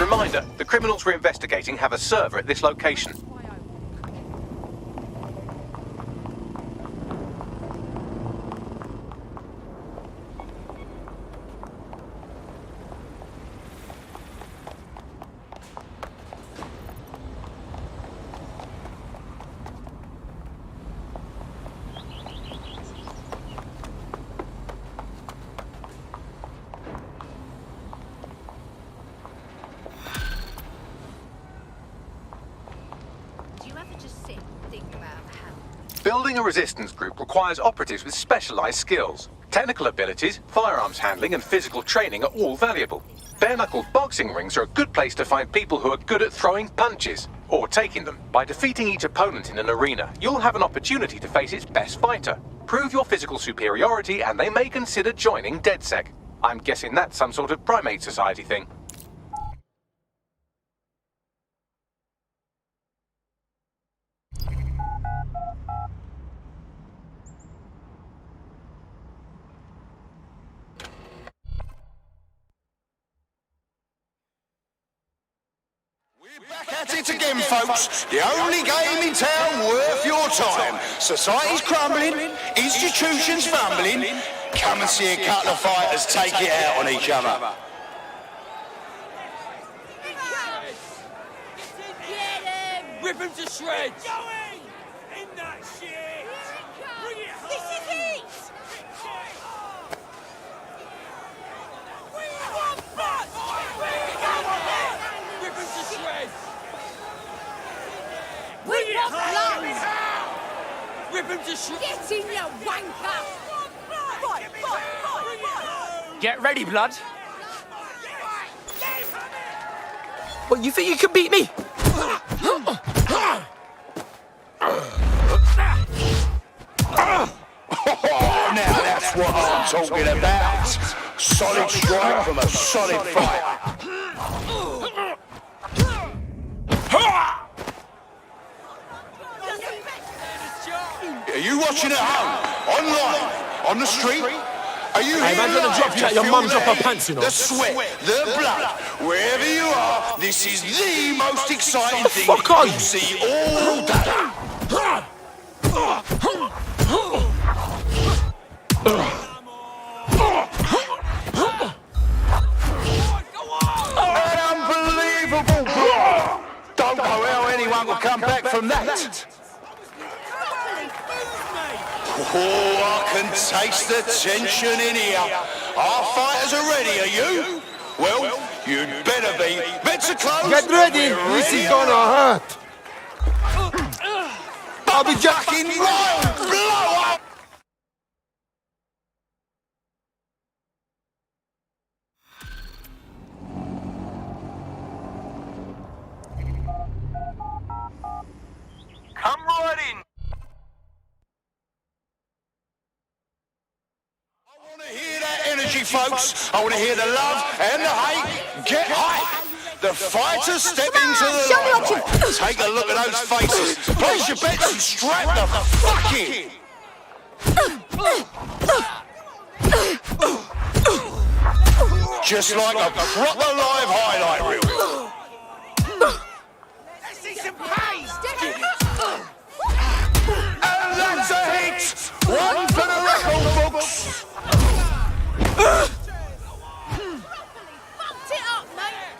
S13: reminder, the criminals we're investigating have a server at this location. Building a resistance group requires operatives with specialized skills. Technical abilities, firearms handling, and physical training are all valuable. Bare-knuckle boxing rings are a good place to find people who are good at throwing punches, or taking them. By defeating each opponent in an arena, you'll have an opportunity to face its best fighter. Prove your physical superiority, and they may consider joining DedSec. I'm guessing that's some sort of primate society thing.
S7: Back at it again, folks. The only game in town worth your time. Society's crumbling, institutions fumbling. Come and see a couple of fighters take it out on each other.
S20: Rip him to shreds! Going! In that shit! Bring it home! This is it! We want blood! Rip him to shreds! Bring it home! Rip him to shreds! Get in, you wanker! Fight!
S12: Get ready, blood. What, you think you can beat me?
S7: Now that's what I'm talking about. Solid strike from a solid fighter. Are you watching at home? Online? On the street? Are you
S12: Hey,
S7: here
S12: man, gonna
S7: live?
S12: drop chat, your
S7: Feel
S12: mum drop her
S7: the
S12: pants, you know.
S7: The sweat, the blood. Wherever you are, this is the most exciting
S12: the
S7: thing
S12: fuck are
S7: you'll
S12: you?
S7: see all day. Unbelievable, bro! Don't know how anyone will come back from that. Oh, I can taste the tension in here. Our fighters are ready, are you? Well, you'd better be. Bits are closed.
S12: Get ready, this is gonna hurt.
S7: I'll be jacking right. Blow up. Come right in. I want to hear that energy, folks. I want to hear the love and the hate. Get hype. The fighters step into the limelight. Take a look at those faces. Place your bets and strap the fuck in. Just like a proper live highlight reel.
S20: Let's see some pain!
S7: And that's a hit! One for the record books!
S2: Fucked it up, mate.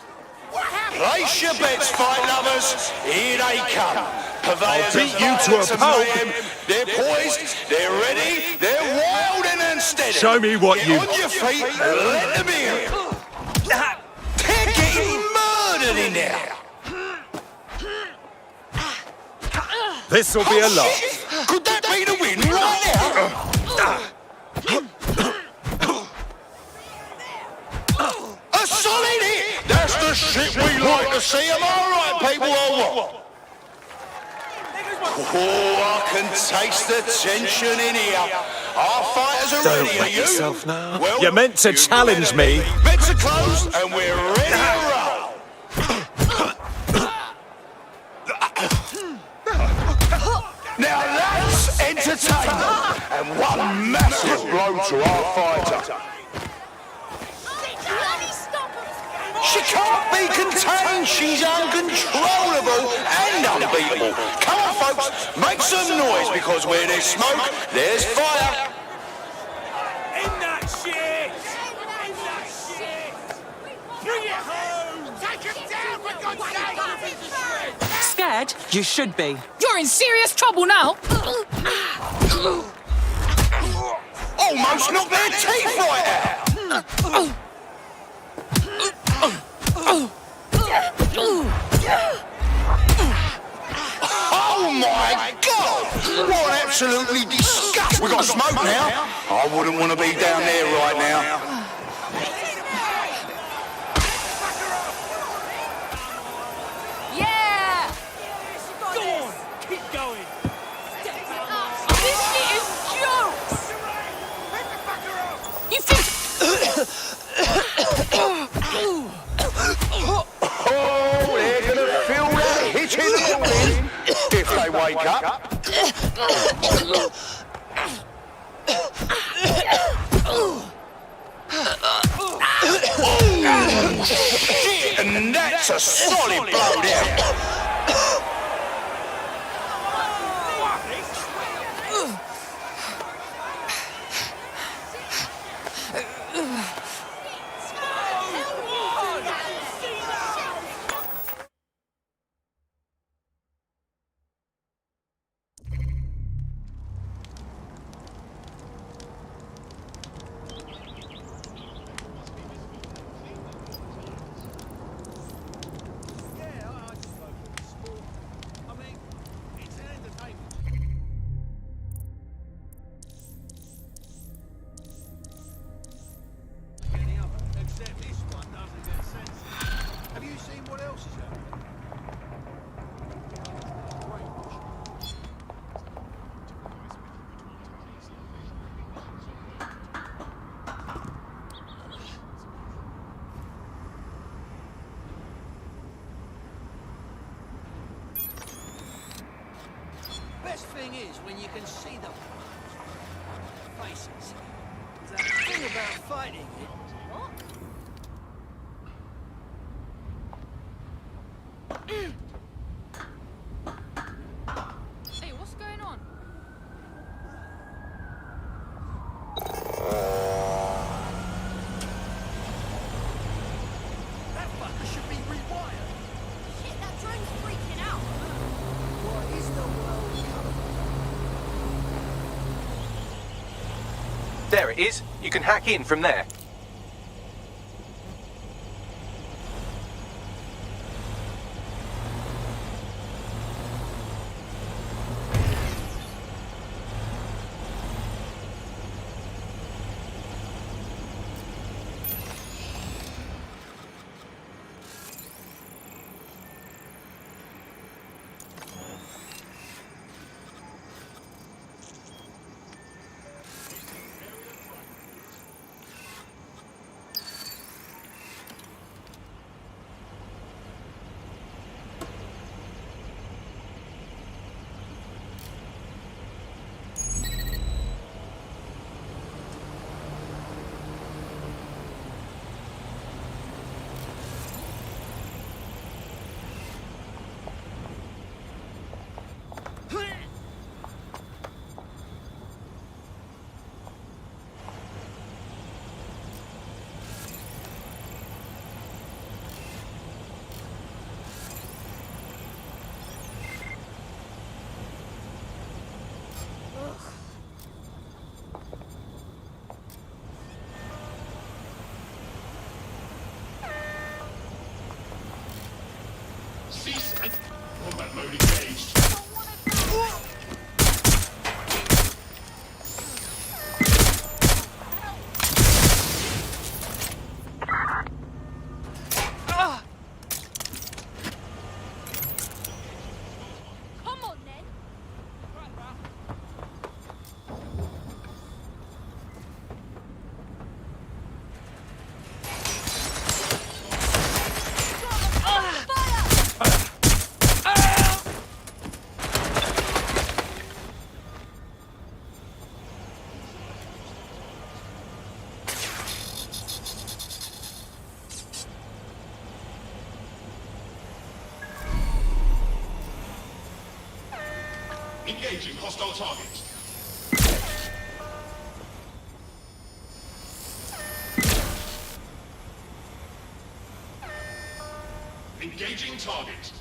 S2: What happened?
S7: Place your bets, fight lovers. Here they come. Purveyors
S12: beat
S7: of
S12: you to a
S7: violence and
S12: pulp.
S7: mayhem. They're poised, they're ready, they're wild and steady.
S12: Show me what
S7: Get
S12: you...
S7: on your feet and let them in. They're getting murdered in there.
S12: This'll be a lot.
S7: Shit. Could that be the win right now? A solid hit! That's the shit we like to see. Am I right, people, or what? Oh, I can taste the tension in here. Our fighters are
S12: Don't
S7: ready, are
S12: wet
S7: you?
S12: yourself now.
S7: Well,
S12: You're meant to challenge me.
S7: Bets are closed and we're ready to roll. Now that's entertainment and one massive blow to our fighter. She can't be contained. She's uncontrollable and unbeatable. Come on, folks, make some noise, because where there's smoke, there's fire.
S20: In that shit! In that shit! Bring it home! Take him down, for God's sake!
S17: Scared? You should be.
S10: You're in serious trouble now.
S7: Almost knocked their teeth right out. Oh my God! What an absolutely disgusting. We got smoke now. I wouldn't want to be down there right now.
S10: Yeah!
S20: Go on! Keep going!
S10: This shit is jokes! You think...
S7: Oh, they're gonna feel that hit in the morning if they wake up. Oh, shit! And that's a solid blow down.
S12: Best thing is when you can see them faces. That thing about fighting it. What?
S23: Hey, what's going on?
S12: That fucker should be rewired.
S23: Shit, that drone's freaking out.
S12: What is the world coming?
S13: There it is. You can hack in from there.
S21: engaging hostile targets. Engaging target.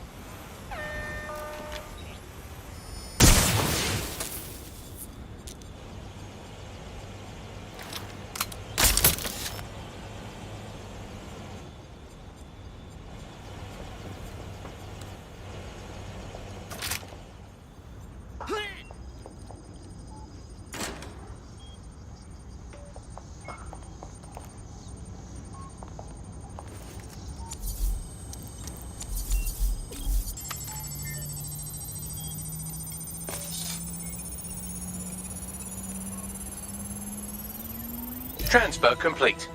S13: Transfer complete.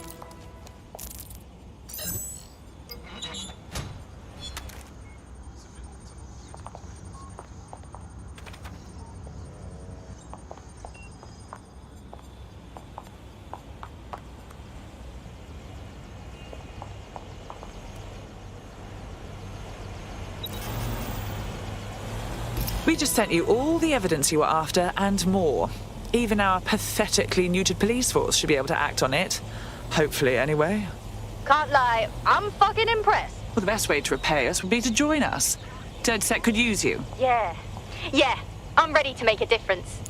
S17: We just sent you all the evidence you were after and more. Even our pathetically neutered police force should be able to act on it. Hopefully, anyway.
S8: Can't lie, I'm fucking impressed.
S17: Well, the best way to repay us would be to join us. DedSec could use you.
S8: Yeah, I'm ready to make a difference.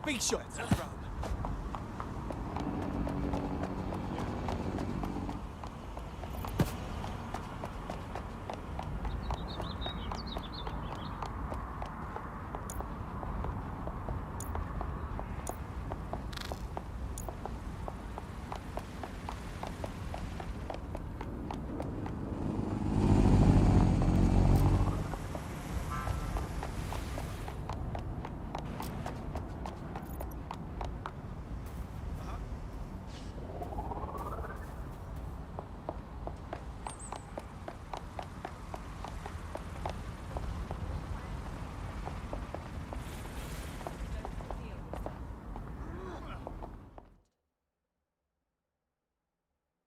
S12: Big shot.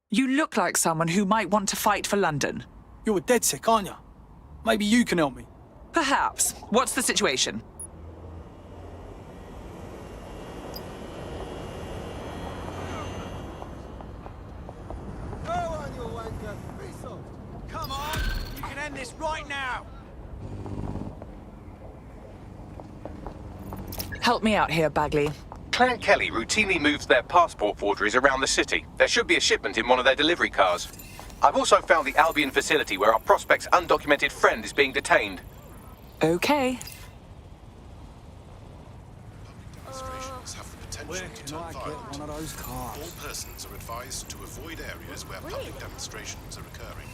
S17: You look like someone who might want to fight for London.
S12: You're a DedSec, aren't you? Maybe you can help me.
S17: Perhaps. What's the situation?
S12: Go on, you wanker. Be soft.
S20: Come on! You can end this right now!
S17: Help me out here, Bagley.
S13: Clan Kelly routinely moves their passport forgeries around the city. There should be a shipment in one of their delivery cars. I've also found the Albion facility where our prospect's undocumented friend is being detained.
S17: Okay.
S21: Demonstrations have the potential to turn violent.
S12: One of those cars?
S21: All persons are advised to avoid areas where public demonstrations are occurring.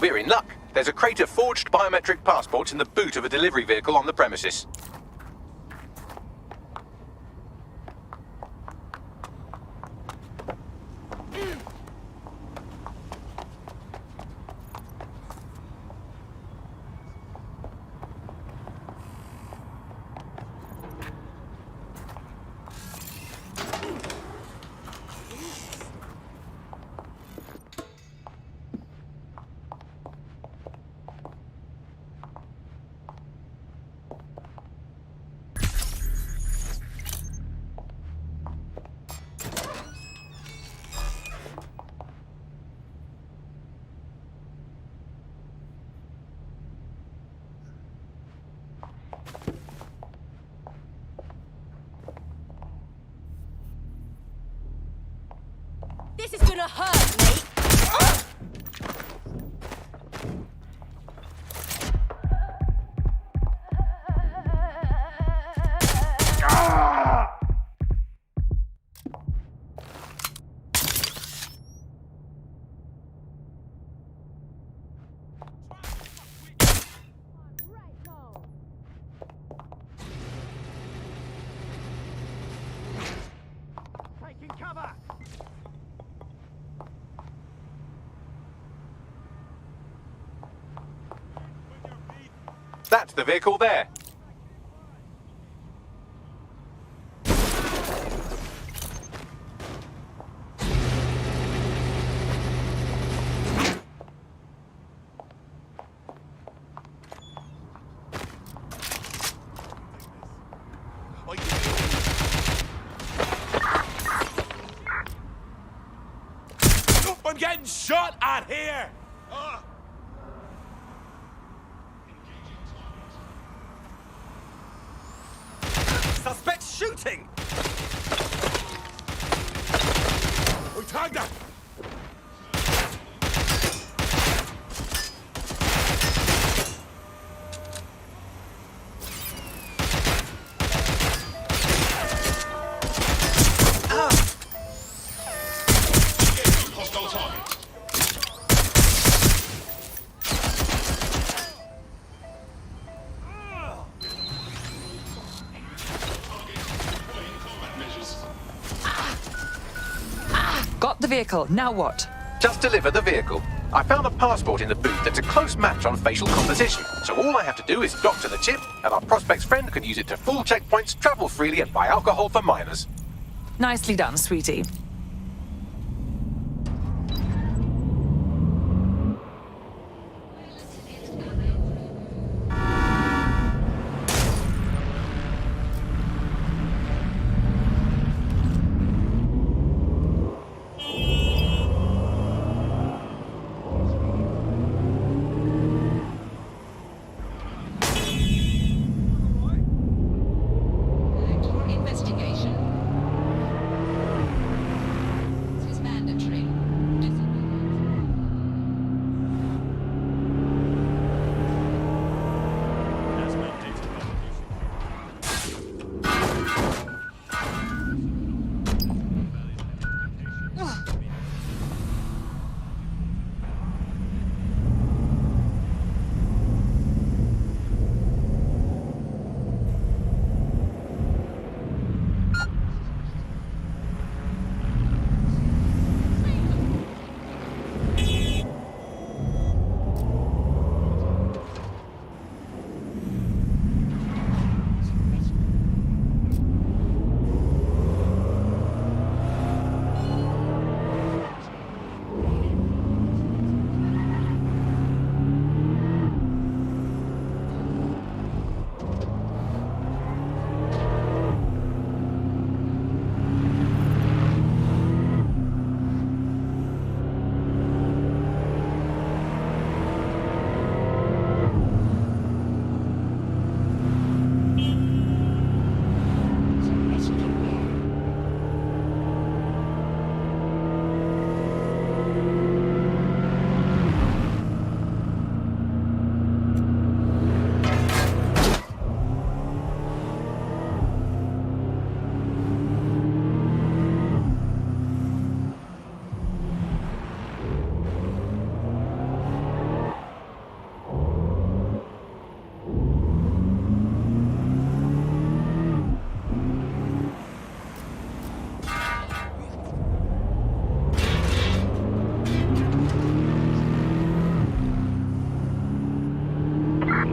S13: We're in luck. There's a crate of forged biometric passports in the boot of a delivery vehicle on the premises.
S9: This is gonna hurt, mate.
S20: Taking cover!
S13: That's the vehicle there.
S20: I'm getting shot at here! Suspect shooting! We tagged her!
S21: Hostile target.
S17: Got the vehicle. Now what?
S13: Just deliver the vehicle. I found a passport in the boot that's a close match on facial composition, so all I have to do is doctor the chip, and our prospect's friend can use it to fool checkpoints, travel freely, and buy alcohol for minors.
S17: Nicely done, sweetie.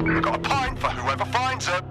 S1: We've got a pint for whoever finds her.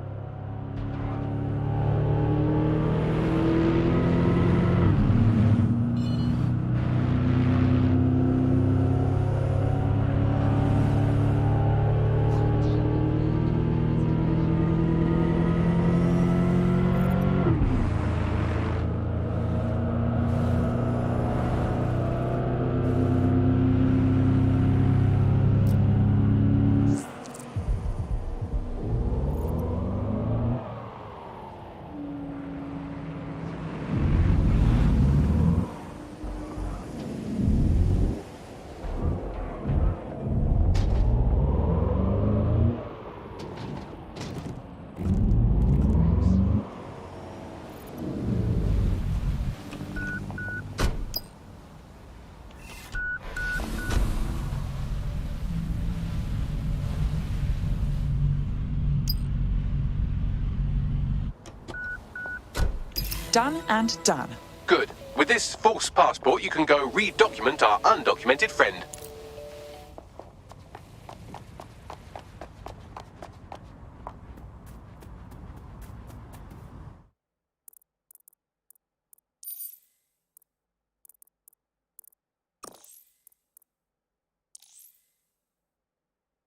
S17: Done and done.
S13: Good. With this false passport, you can go re-document our undocumented friend.